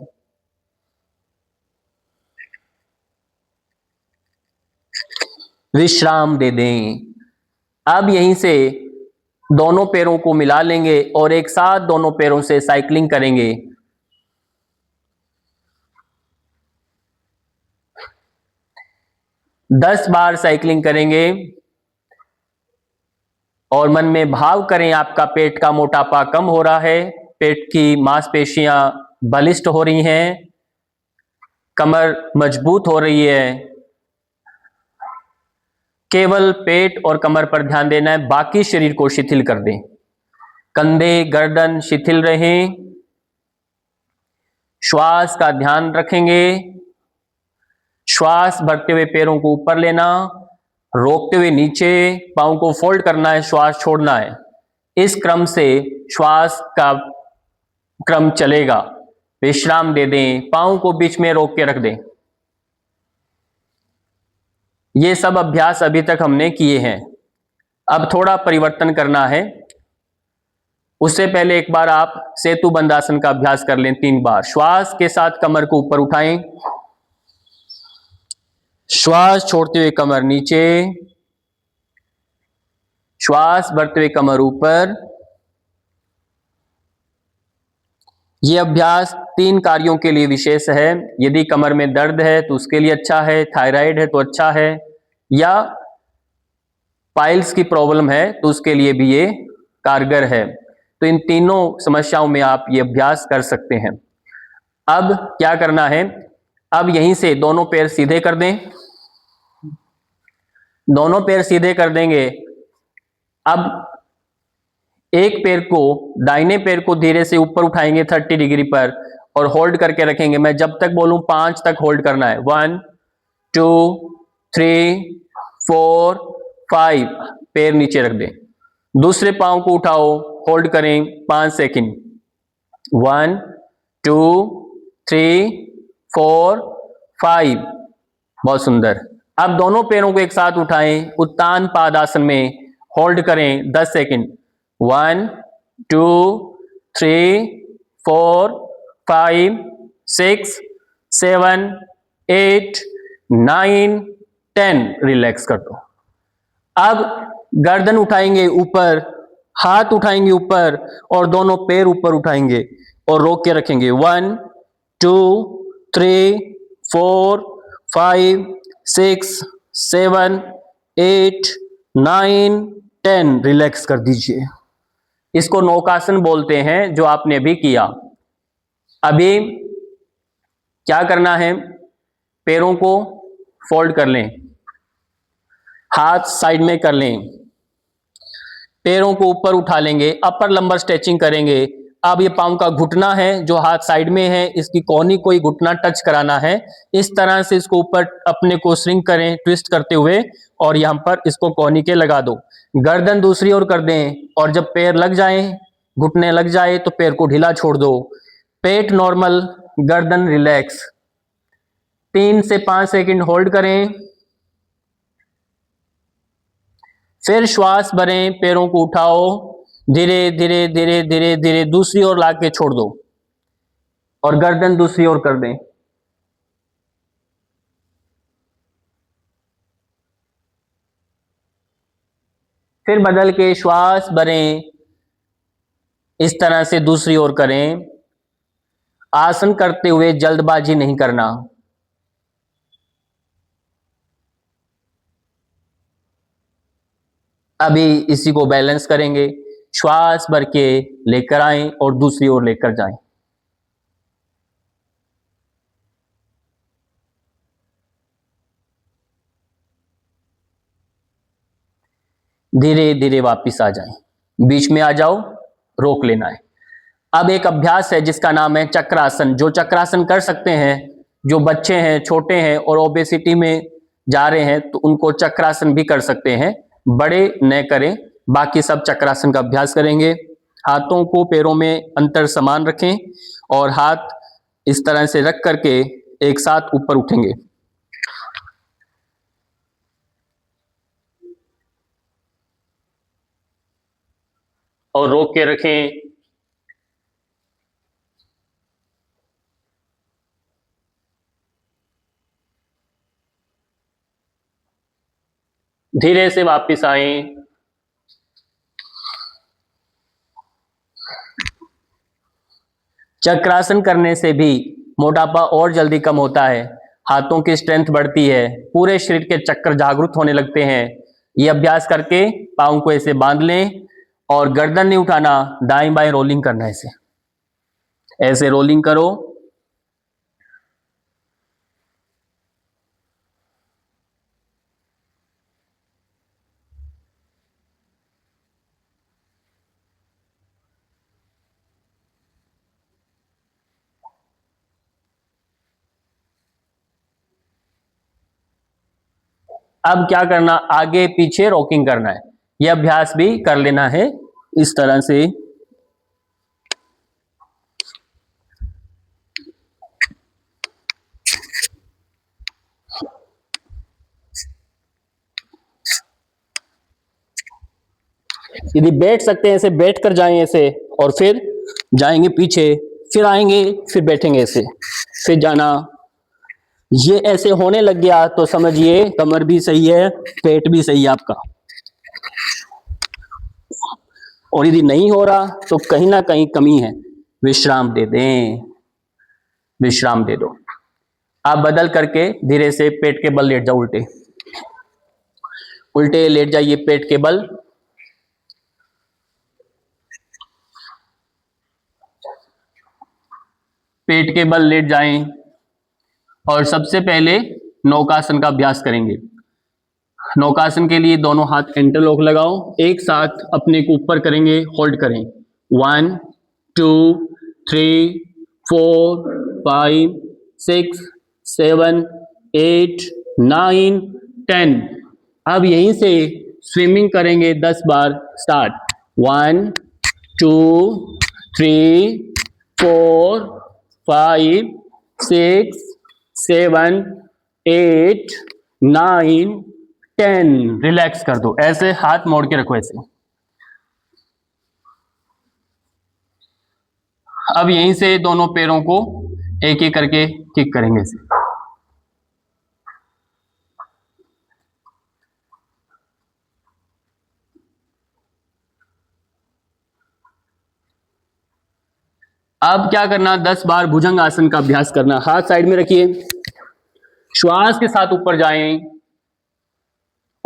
विश्राम दे दें। अब यहीं से दोनों पैरों को मिला लेंगे और एक साथ दोनों पैरों से साइकिलिंग करेंगे। दस बार साइकिलिंग करेंगे और मन में भाव करें आपका पेट का मोटापा कम हो रहा है, पेट की मांसपेशियां बलिष्ठ हो रही हैं, कमर मजबूत हो रही है। केवल पेट और कमर पर ध्यान देना है, बाकी शरीर को शिथिल कर दें। कंधे गर्दन शिथिल रहें। श्वास का ध्यान रखेंगे। श्वास भरते हुए पैरों को ऊपर लेना, रोकते हुए नीचे, पांव को फोल्ड करना है, श्वास छोड़ना है। इस क्रम से श्वास का क्रम चलेगा। विश्राम दे दें, पांव को बीच में रोक के रख दें। ये सब अभ्यास अभी तक हमने किए हैं। अब थोड़ा परिवर्तन करना है। उससे पहले एक बार आप सेतु बंधासन का अभ्यास कर लें 3 बार। श्वास के साथ कमर को ऊपर उठाएं, श्वास छोड़ते हुए कमर नीचे, श्वास भरते हुए कमर ऊपर। यह अभ्यास 3 कार्यों के लिए विशेष है। यदि कमर में दर्द है तो उसके लिए अच्छा है, थायराइड है तो अच्छा है, या पाइल्स की प्रॉब्लम है तो उसके लिए भी ये कारगर है। तो इन तीनों समस्याओं में आप ये अभ्यास कर सकते हैं। अब क्या करना है, अब यहीं से दोनों पैर सीधे कर दें। दोनों पैर सीधे कर देंगे। अब एक पैर को, दाहिने पैर को धीरे से ऊपर उठाएंगे 30 डिग्री पर और होल्ड करके रखेंगे। मैं जब तक बोलूं 5 तक होल्ड करना है। 1 2 3 4 5। पैर नीचे रख दें। दूसरे पांव को उठाओ, होल्ड करें 5 सेकंड। 1 2 3 4 5। बहुत सुंदर। अब दोनों पैरों को एक साथ उठाएं, उत्तान पादासन में होल्ड करें 10 सेकंड। 1 2 3 4 5 6 7 8 9 10। रिलैक्स कर दो। अब गर्दन उठाएंगे ऊपर, हाथ उठाएंगे ऊपर और दोनों पैर ऊपर उठाएंगे और रोक के रखेंगे। 1 2 3 4 5 6 7 8 9 10। रिलैक्स कर दीजिए। इसको नौकासन बोलते हैं, जो आपने अभी किया। अभी क्या करना है, पैरों को फोल्ड कर लें, हाथ साइड में कर लें, पैरों को ऊपर उठा लेंगे, अपर लंबर स्ट्रेचिंग करेंगे। अब ये पांव का घुटना है जो हाथ साइड में है, इसकी कोहनी को ही घुटना टच कराना है। इस तरह से इसको ऊपर अपने को श्रिंक करें, ट्विस्ट करते हुए, और यहां पर इसको कोहनी के लगा दो। गर्दन दूसरी ओर कर दें और जब पैर लग जाए, घुटने लग जाए तो पैर को ढीला छोड़ दो। पेट नॉर्मल, गर्दन रिलैक्स। 3 से 5 सेकंड होल्ड करें, फिर श्वास भरें, पैरों को उठाओ, धीरे धीरे धीरे धीरे धीरे दूसरी ओर लाके छोड़ दो और गर्दन दूसरी ओर कर दें। फिर बदल के श्वास भरें, इस तरह से दूसरी ओर करें। आसन करते हुए जल्दबाजी नहीं करना। अभी इसी को बैलेंस करेंगे। श्वास भर के लेकर आएं और दूसरी ओर लेकर जाएं। धीरे धीरे वापस आ जाएं। बीच में आ जाओ, रोक लेना है। अब एक अभ्यास है जिसका नाम है चक्रासन। जो चक्रासन कर सकते हैं, जो बच्चे हैं, छोटे हैं और ओबेसिटी में जा रहे हैं, तो उनको चक्रासन भी कर सकते हैं। बड़े न करें, बाकी सब चक्रासन का अभ्यास करेंगे। हाथों को पैरों में अंतर समान रखें और हाथ इस तरह से रख करके एक साथ ऊपर उठेंगे। और रोक के रखें। धीरे से वापस आएं। चक्रासन करने से भी मोटापा और जल्दी कम होता है, हाथों की स्ट्रेंथ बढ़ती है, पूरे शरीर के चक्कर जागरूक होने लगते हैं। ये अभ्यास करके पाँव को ऐसे बांध लें और गर्दन नहीं उठाना, दाएं बाएं रोलिंग करना है। ऐसे रोलिंग करो। अब क्या करना, आगे पीछे रॉकिंग करना है। यह अभ्यास भी कर लेना है इस तरह से। यदि बैठ सकते हैं ऐसे बैठ कर जाएं ऐसे, और फिर जाएंगे पीछे, फिर आएंगे, फिर बैठेंगे ऐसे, फिर जाना। ये ऐसे होने लग गया तो समझिए कमर भी सही है, पेट भी सही है आपका। और यदि नहीं हो रहा तो कहीं ना कहीं कमी है, विश्राम दे दें, विश्राम दे दो। आप बदल करके धीरे से पेट के बल लेट जाओ, उल्टे उल्टे लेट जाइए पेट के बल। पेट के बल लेट जाएं और सबसे पहले नौकासन का अभ्यास करेंगे। नौकासन के लिए दोनों हाथ इंटरलॉक लगाओ, एक साथ अपने को ऊपर करेंगे, होल्ड करें। 1 2 3 4 5 6 7 8 9 10। अब यहीं से स्विमिंग करेंगे 10 बार। स्टार्ट। 1 2 3 4 5 6 7 8 9 10। रिलैक्स कर दो, ऐसे हाथ मोड़ के रखो ऐसे। अब यहीं से दोनों पैरों को एक एक करके किक करेंगे ऐसे। अब क्या करना, 10 बार भुजंग आसन का अभ्यास करना। हाथ साइड में रखिए, श्वास के साथ ऊपर जाएं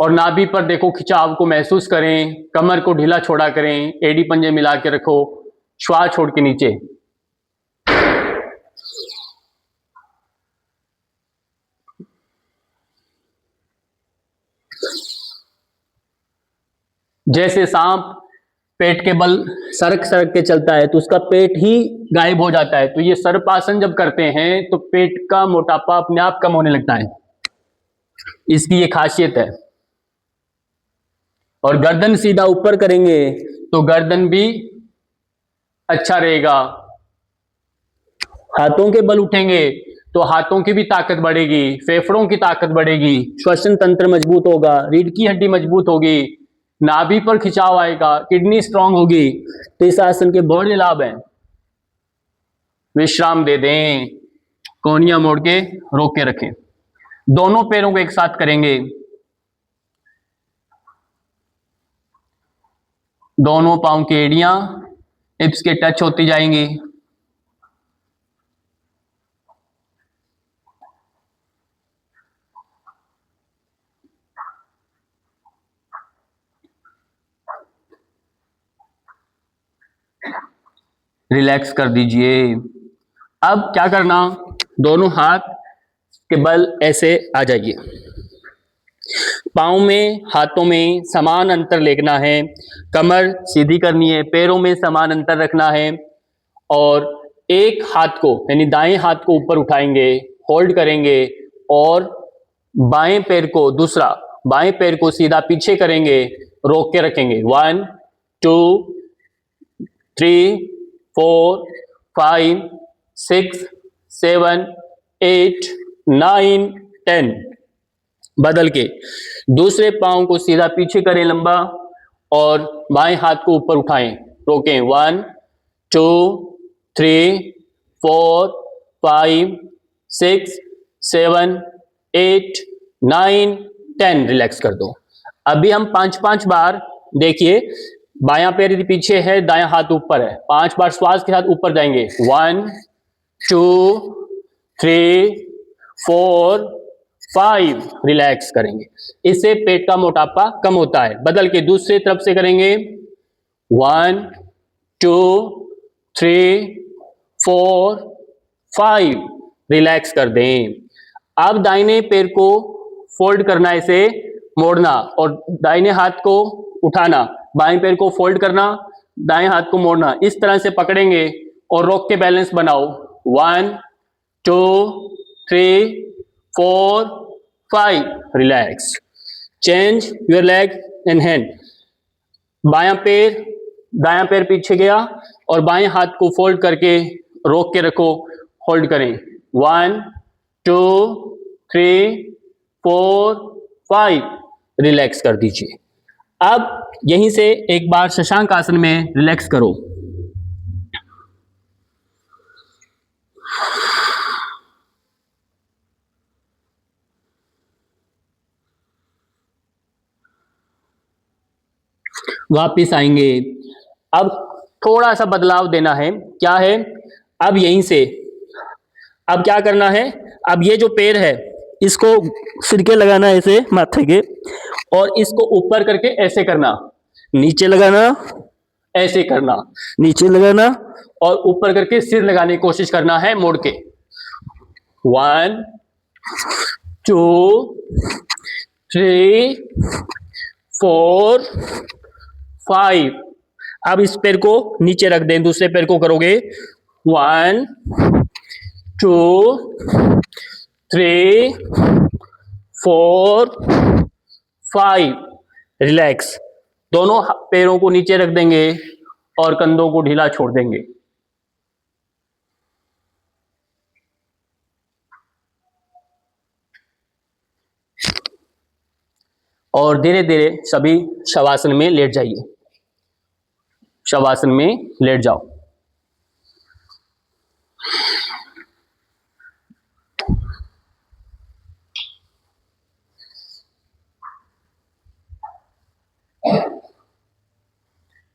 और नाभि पर देखो खिंचाव को महसूस करें, कमर को ढीला छोड़ा करें, एड़ी पंजे मिला के रखो, श्वास छोड़ के नीचे। जैसे सांप पेट के बल सरक सरक के चलता है तो उसका पेट ही गायब हो जाता है। तो ये सर्पासन जब करते हैं तो पेट का मोटापा अपने आप कम होने लगता है, इसकी ये खासियत है। और गर्दन सीधा ऊपर करेंगे तो गर्दन भी अच्छा रहेगा। हाथों के बल उठेंगे तो हाथों की भी ताकत बढ़ेगी, फेफड़ों की ताकत बढ़ेगी, श्वसन तंत्र मजबूत होगा, रीढ़ की हड्डी मजबूत होगी, नाभि पर खिंचाव आएगा, किडनी स्ट्रांग होगी। तो इस आसन के बहुत लाभ हैं। विश्राम दे दें, कोहनियां मोड़ के रोक के रखें। दोनों पैरों को एक साथ करेंगे, दोनों पांव की एड़ियां हिप्स के टच होती जाएंगी। रिलैक्स कर दीजिए। अब क्या करना, दोनों हाथ के बल ऐसे आ जाइए, पाँव में हाथों में समान अंतर लेना है, कमर सीधी करनी है, पैरों में समान अंतर रखना है और एक हाथ को यानी दाएं हाथ को ऊपर उठाएंगे, होल्ड करेंगे और बाएं पैर को दूसरा बाएं पैर को सीधा पीछे करेंगे, रोक के रखेंगे। 1 2 3 4 5 6 7 8 9 10। बदल के दूसरे पांव को सीधा पीछे करें लंबा और बाएं हाथ को ऊपर उठाएं, रोकें। 1 2 3 4 5 6 7 8 9 10। रिलैक्स कर दो। अभी हम 5-5 बार, देखिए बायां पैर यदि पीछे है, दायां हाथ ऊपर है, 5 बार श्वास के साथ ऊपर जाएंगे। 1 2 3 4 5। रिलैक्स करेंगे, इससे पेट का मोटापा कम होता है। बदल के दूसरी तरफ से करेंगे। 1 2 3 4 5। रिलैक्स कर दें। अब दाहिने पैर को फोल्ड करना, ऐसे मोड़ना और दाहिने हाथ को उठाना, बाएं पैर को फोल्ड करना, दाएं हाथ को मोड़ना, इस तरह से पकड़ेंगे और रोक के बैलेंस बनाओ। 1 2 3 4 5। Relax. Change your leg and hand. बायां पैर दायां पैर पीछे गया और बाएं हाथ को फोल्ड करके रोक के रखो, होल्ड करें। 1 2 3 4 5। रिलैक्स कर दीजिए। अब यहीं से एक बार शशांक आसन में रिलैक्स करो। वापिस आएंगे। अब थोड़ा सा बदलाव देना है। क्या है, अब यहीं से अब क्या करना है, अब ये जो पैर है इसको सिरके लगाना ऐसे माथे के और इसको ऊपर करके ऐसे करना, नीचे लगाना, ऐसे करना, नीचे लगाना और ऊपर करके सिर लगाने की कोशिश करना है मोड़ के। 1 2 3 4 5। अब इस पैर को नीचे रख दें, दूसरे पैर को करोगे। 1 2 3 4 5। रिलैक्स। दोनों पैरों को नीचे रख देंगे और कंधों को ढीला छोड़ देंगे। और धीरे धीरे सभी शवासन में लेट जाइए। शवासन में लेट जाओ।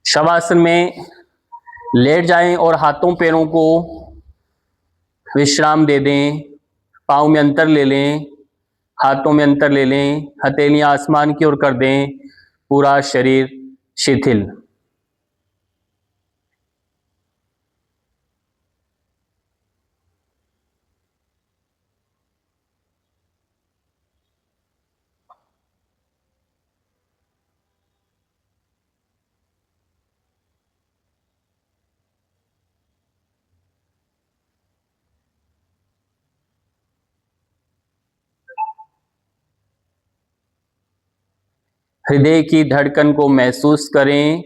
शवासन में लेट जाएं और हाथों पैरों को विश्राम दे दें। पाँव में अंतर ले लें, हाथों में अंतर ले लें, हथेलियां आसमान की ओर कर दें, पूरा शरीर शिथिल। हृदय की धड़कन को महसूस करें,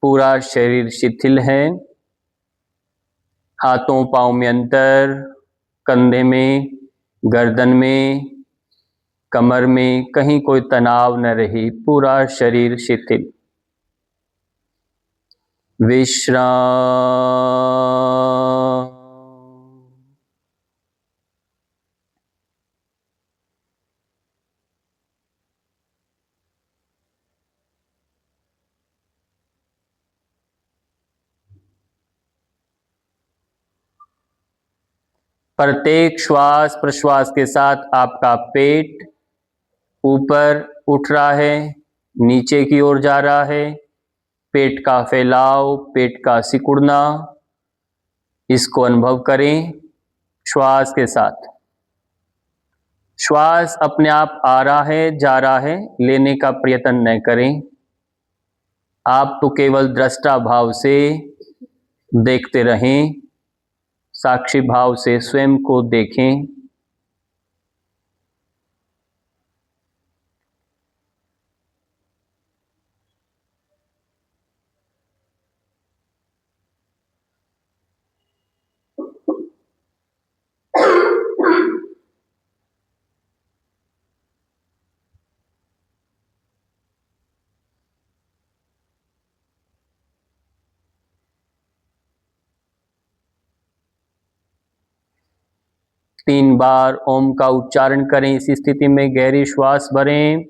पूरा शरीर शिथिल है। हाथों पाँव में अंतर, कंधे में, गर्दन में, कमर में कहीं कोई तनाव न रहे, पूरा शरीर शिथिल। विश्राम। प्रत्येक श्वास प्रश्वास के साथ आपका पेट ऊपर उठ रहा है, नीचे की ओर जा रहा है। पेट का फैलाव, पेट का सिकुड़ना, इसको अनुभव करें श्वास के साथ। श्वास अपने आप आ रहा है, जा रहा है, लेने का प्रयत्न न करें। आप तो केवल दृष्टा भाव से देखते रहें, साक्षी भाव से स्वयं को देखें। तीन बार ओम का उच्चारण करें। इसी स्थिति में गहरी श्वास भरें।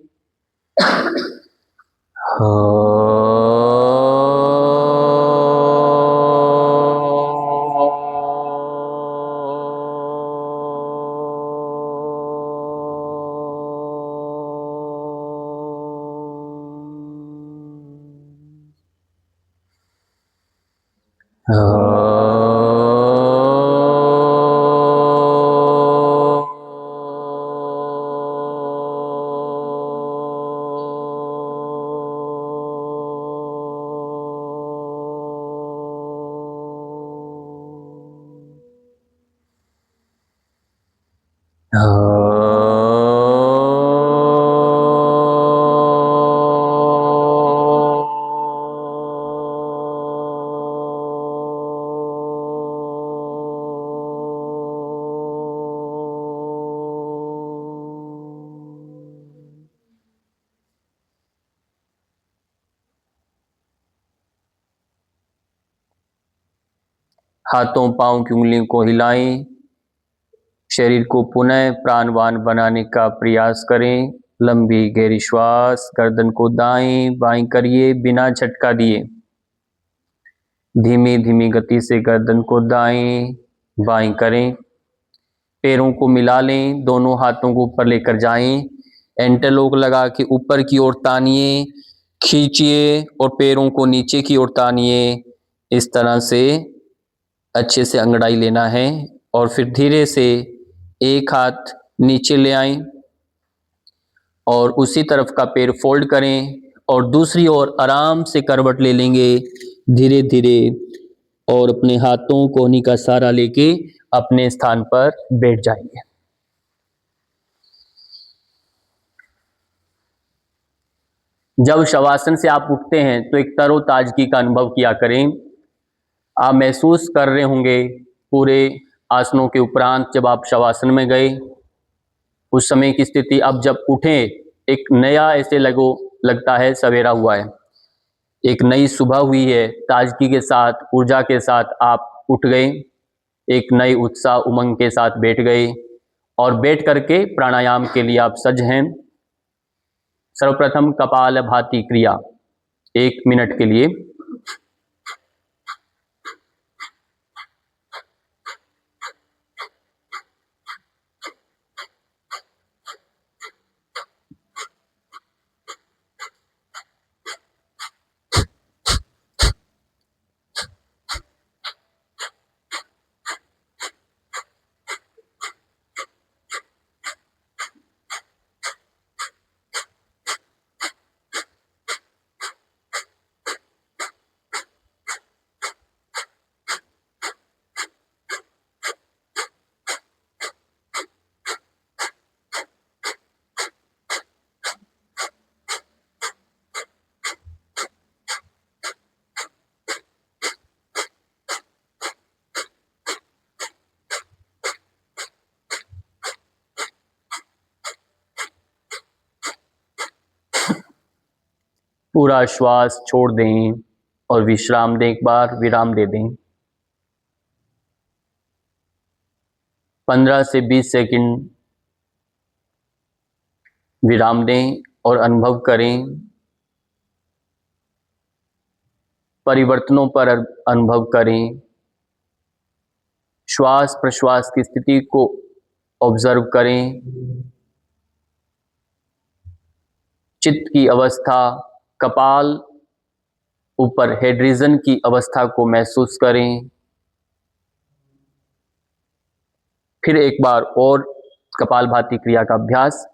हाथों पांव की उंगलियों को हिलाएं। शरीर को पुनः प्राणवान बनाने का प्रयास करें। लंबी गहरी श्वास, गर्दन को दाएं बाएं करिए बिना झटका दिए। धीमी धीमी गति से गर्दन को दाएं बाएं करें। पैरों को मिला लें, दोनों हाथों को ऊपर लेकर जाएं। इंटरलॉक लगा के ऊपर की ओर तानिए, खींचिए और पैरों को नीचे की ओर तानिए। इस तरह से अच्छे से अंगड़ाई लेना है और फिर धीरे से एक हाथ नीचे ले आएं और उसी तरफ का पैर फोल्ड करें और दूसरी ओर आराम से करवट ले लेंगे धीरे धीरे और अपने हाथों कोहनी का सहारा लेके अपने स्थान पर बैठ जाएंगे। जब शवासन से आप उठते हैं तो एक तरोताजगी का अनुभव किया करें। आप महसूस कर रहे होंगे पूरे आसनों के उपरांत जब आप शवासन में गए उस समय की स्थिति, अब जब उठें एक नया ऐसे लगता है सवेरा हुआ है, एक नई सुबह हुई है। ताजगी के साथ, ऊर्जा के साथ आप उठ गए, एक नई उत्साह उमंग के साथ बैठ गए और बैठ करके प्राणायाम के लिए आप सज्ज हैं। सर्वप्रथम कपालभाति क्रिया 1 मिनट के लिए। पूरा श्वास छोड़ दें और विश्राम दें, एक बार विराम दे दें। 15 से 20 सेकंड विराम दें और अनुभव करें, परिवर्तनों पर अनुभव करें, श्वास प्रश्वास की स्थिति को ऑब्जर्व करें, चित्त की अवस्था, कपाल ऊपर हेड रीजन की अवस्था को महसूस करें। फिर एक बार और कपालभाति क्रिया का अभ्यास।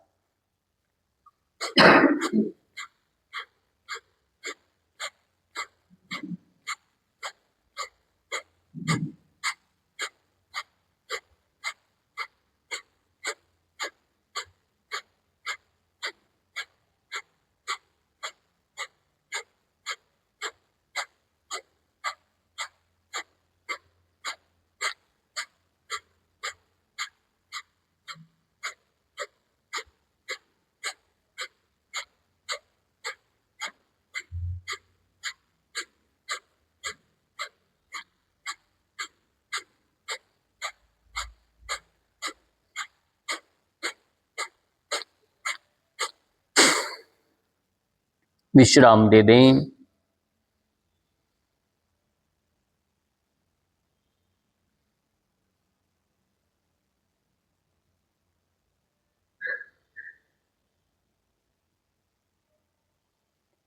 विश्राम दे दें।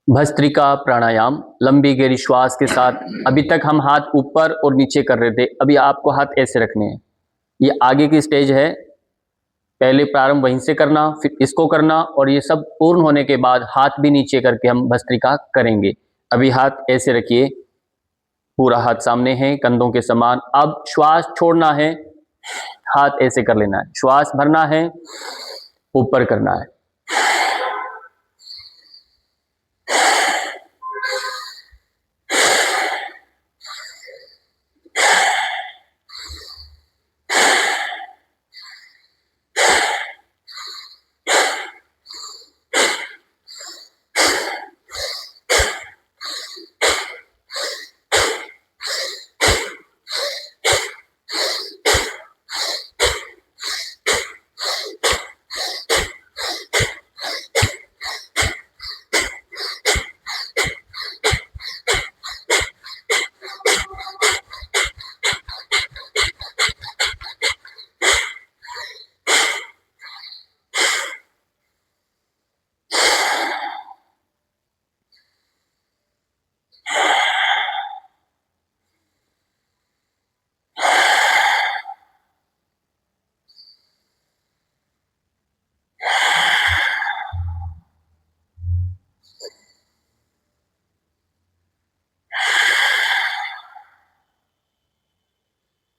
भस्त्रिका प्राणायाम, लंबी गहरी श्वास के साथ। अभी तक हम हाथ ऊपर और नीचे कर रहे थे, अभी आपको हाथ ऐसे रखने हैं। ये आगे की स्टेज है, पहले प्रारंभ वहीं से करना, फिर इसको करना, और ये सब पूर्ण होने के बाद हाथ भी नीचे करके हम भस्त्रिका करेंगे। अभी हाथ ऐसे रखिए, पूरा हाथ सामने है, कंधों के समान। अब श्वास छोड़ना है, हाथ ऐसे कर लेना है, श्वास भरना है, ऊपर करना है।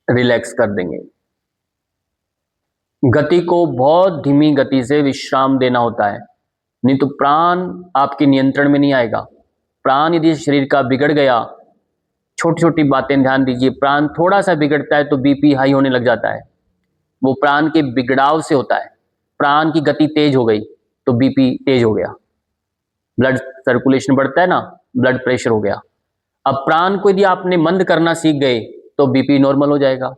रिलैक्स कर देंगे। गति को बहुत धीमी गति से विश्राम देना होता है, नहीं तो प्राण आपके नियंत्रण में नहीं आएगा। प्राण यदि शरीर का बिगड़ गया, छोटी छोटी बातें ध्यान दीजिए, प्राण थोड़ा सा बिगड़ता है तो बीपी हाई होने लग जाता है, वो प्राण के बिगड़ाव से होता है। प्राण की गति तेज हो गई तो बीपी तेज हो गया, ब्लड सर्कुलेशन बढ़ता है ना, ब्लड प्रेशर हो गया। अब प्राण को यदि आपने मंद करना सीख गए तो बीपी नॉर्मल हो जाएगा।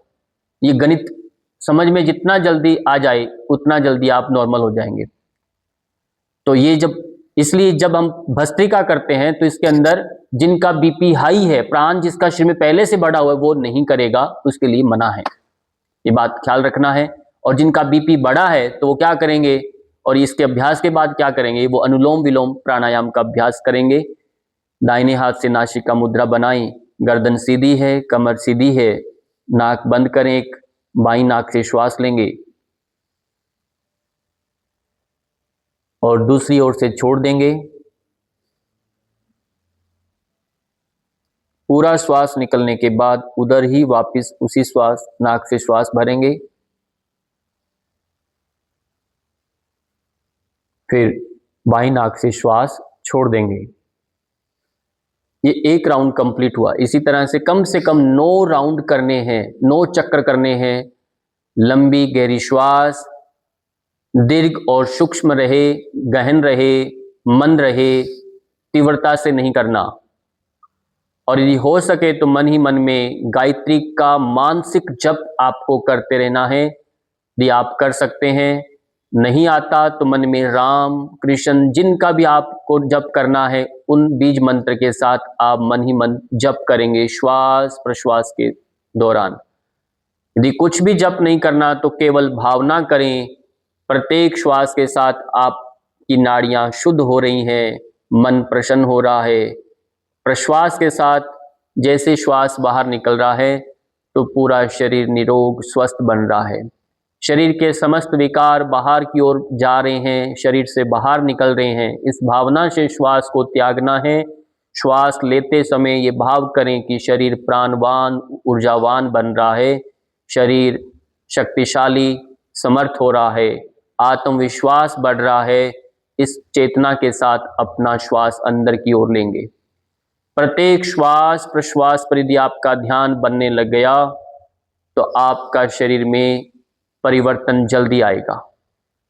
ये गणित समझ में जितना जल्दी आ जाए उतना जल्दी आप नॉर्मल हो जाएंगे। तो ये इसलिए जब हम भस्त्रिका करते हैं तो इसके अंदर जिनका बीपी हाई है, प्राण जिसका शरीर में पहले से बढ़ा हुआ है, वो नहीं करेगा, उसके लिए मना है, ये बात ख्याल रखना है। और जिनका बीपी बढ़ा है तो वो क्या करेंगे, और इसके अभ्यास के बाद क्या करेंगे, वो अनुलोम विलोम प्राणायाम का अभ्यास करेंगे। दाहिने हाथ से नासिका मुद्रा बनाएं, गर्दन सीधी है, कमर सीधी है, नाक बंद करें, एक बाईं नाक से श्वास लेंगे और दूसरी ओर से छोड़ देंगे। पूरा श्वास निकलने के बाद उधर ही वापस उसी श्वास नाक से श्वास भरेंगे, फिर बाईं नाक से श्वास छोड़ देंगे। ये एक राउंड कंप्लीट हुआ। इसी तरह से कम 9 राउंड करने हैं, 9 चक्र करने हैं। लंबी गहरी श्वास, दीर्घ और सूक्ष्म रहे, गहन रहे, मंद रहे, तीव्रता से नहीं करना। और यदि हो सके तो मन ही मन में गायत्री का मानसिक जप आपको करते रहना है। यदि आप कर सकते हैं, नहीं आता तो मन में राम कृष्ण जिनका भी आपको जप करना है उन बीज मंत्र के साथ आप मन ही मन जप करेंगे श्वास प्रश्वास के दौरान। यदि कुछ भी जप नहीं करना तो केवल भावना करें, प्रत्येक श्वास के साथ आपकी नाड़ियां शुद्ध हो रही हैं, मन प्रसन्न हो रहा है। प्रश्वास के साथ जैसे श्वास बाहर निकल रहा है तो पूरा शरीर निरोग स्वस्थ बन रहा है। शरीर के समस्त विकार बाहर की ओर जा रहे हैं, शरीर से बाहर निकल रहे हैं। इस भावना से श्वास को त्यागना है। श्वास लेते समय ये भाव करें कि शरीर प्राणवान ऊर्जावान बन रहा है, शरीर शक्तिशाली समर्थ हो रहा है, आत्मविश्वास बढ़ रहा है। इस चेतना के साथ अपना श्वास अंदर की ओर लेंगे। प्रत्येक श्वास प्रश्वास पर यदि आपका ध्यान बनने लग गया तो आपका शरीर में परिवर्तन जल्दी आएगा।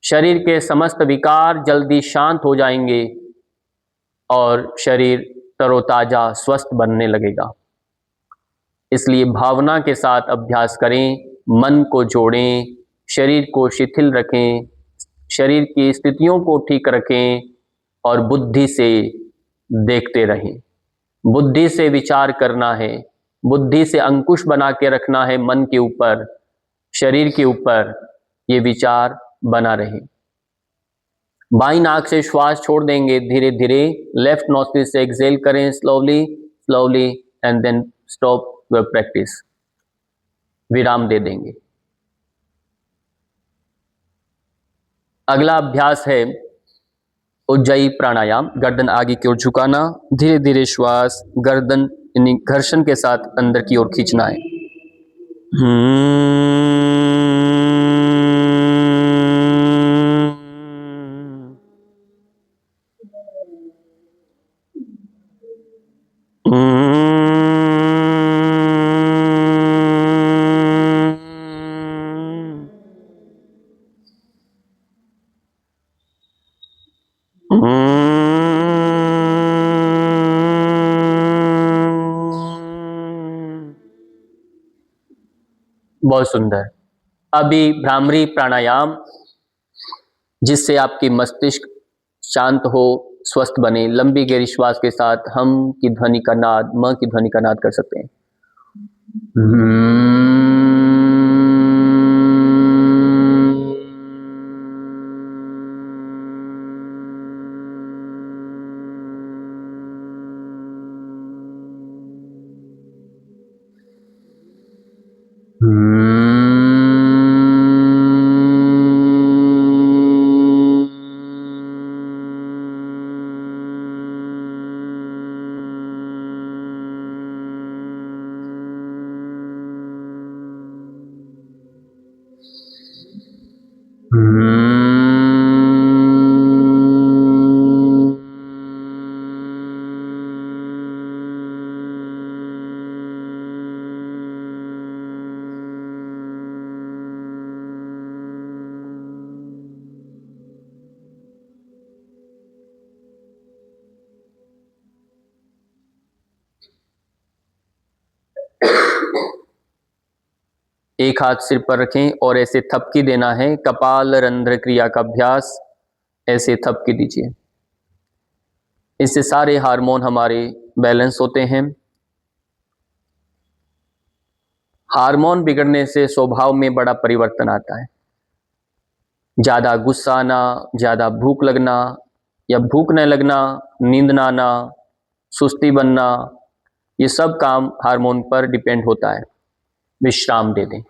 शरीर के समस्त विकार जल्दी शांत हो जाएंगे और शरीर तरोताजा स्वस्थ बनने लगेगा। इसलिए भावना के साथ अभ्यास करें, मन को जोड़ें, शरीर को शिथिल रखें, शरीर की स्थितियों को ठीक रखें और बुद्धि से देखते रहें। बुद्धि से विचार करना है, बुद्धि से अंकुश बना के रखना है मन के ऊपर, शरीर के ऊपर ये विचार बना रहे। बाईं नाक से श्वास छोड़ देंगे धीरे धीरे, लेफ्ट नोस्ट्रिल से एक्सहेल करें slowly slowly and then stop your practice, विराम दे देंगे। अगला अभ्यास है उज्जाई प्राणायाम। गर्दन आगे की ओर झुकाना, धीरे धीरे श्वास गर्दन यानी घर्षण के साथ अंदर की ओर खींचना है। बहुत सुंदर। अभी भ्रामरी प्राणायाम, जिससे आपकी मस्तिष्क शांत हो, स्वस्थ बने। लंबी गहरी श्वास के साथ हम की ध्वनि का नाद, म की ध्वनि का नाद कर सकते हैं। एक हाथ सिर पर रखें और ऐसे थपकी देना है। कपाल रंध्र क्रिया का अभ्यास, ऐसे थपकी दीजिए। इससे सारे हार्मोन हमारे बैलेंस होते हैं। हार्मोन बिगड़ने से स्वभाव में बड़ा परिवर्तन आता है। ज़्यादा गुस्सा आना, ज़्यादा भूख लगना या भूख न लगना, नींद ना आना, सुस्ती बनना, ये सब काम हार्मोन पर डिपेंड होता है। विश्राम दे दें।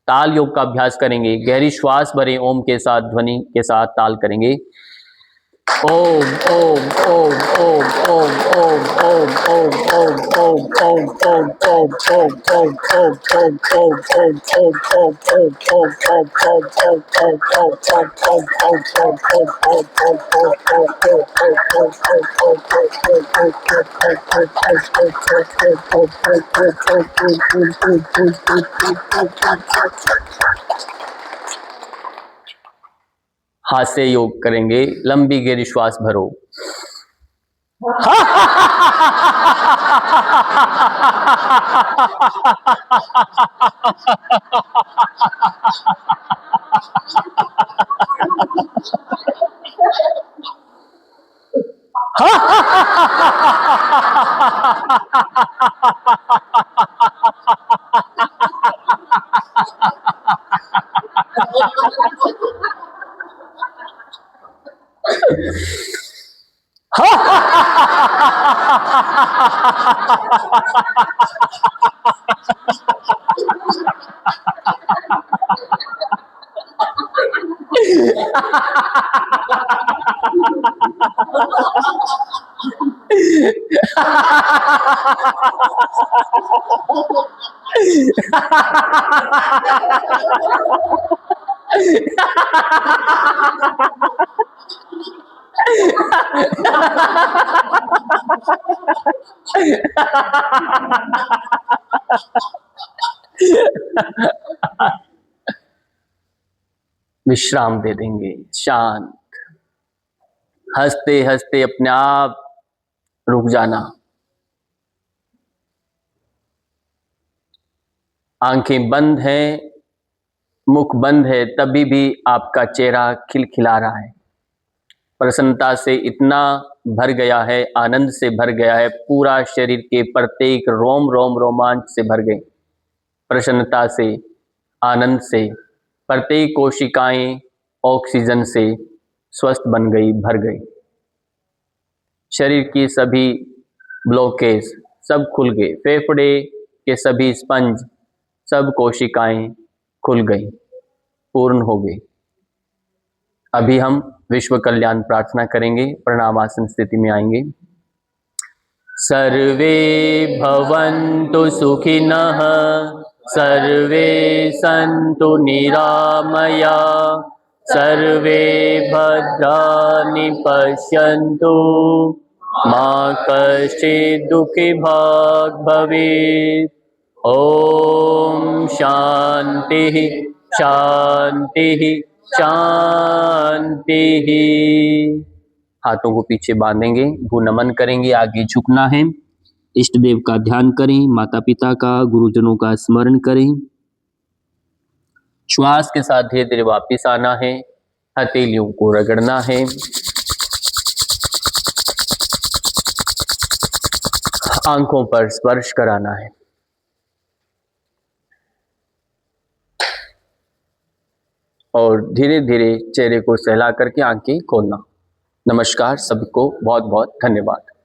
ताल योग का अभ्यास करेंगे। गहरी श्वास भरें, ओम के साथ, ध्वनि के साथ ताल करेंगे। ओम ओम ओम ओम ओम ओम ओम ओम ओम ओम ओम ओम ओम ओम ओम ओम हाथ से योग करेंगे। लंबी गहरी श्वास भरो। विश्राम दे देंगे, शांत। हंसते हंसते अपने आप रुक जाना। आंखें बंद हैं, मुख बंद है, तभी भी आपका चेहरा खिलखिला रहा है। प्रसन्नता से इतना भर गया है, आनंद से भर गया है, पूरा शरीर के प्रत्येक रोम रोम रोमांच से भर गए। प्रसन्नता से, आनंद से प्रत्येक कोशिकाएं ऑक्सीजन से स्वस्थ बन गई, भर गई। शरीर की सभी ब्लॉकेज सब खुल गए, फेफड़े के सभी स्पंज, सब कोशिकाएं खुल गई, पूर्ण हो गई। अभी हम विश्व कल्याण प्रार्थना करेंगे, प्रणामासन स्थिति में आएंगे। सर्वे भवन्तु सुखिनः, सर्वे सन्तु निरामया, सर्वे भद्राणि पश्यन्तु, मा कश्चित् दुःखी भाग् भवेत्। ओम शांति शांति शांति। हाथों को पीछे बांधेंगे, भू नमन करेंगे, आगे झुकना है। इष्ट देव का ध्यान करें, माता पिता का, गुरुजनों का स्मरण करें। श्वास के साथ धीरे धीरे वापिस आना है, हथेलियों को रगड़ना है, आंखों पर स्पर्श कराना है और धीरे धीरे चेहरे को सहला करके आंखें खोलना। नमस्कार, सबको बहुत बहुत धन्यवाद।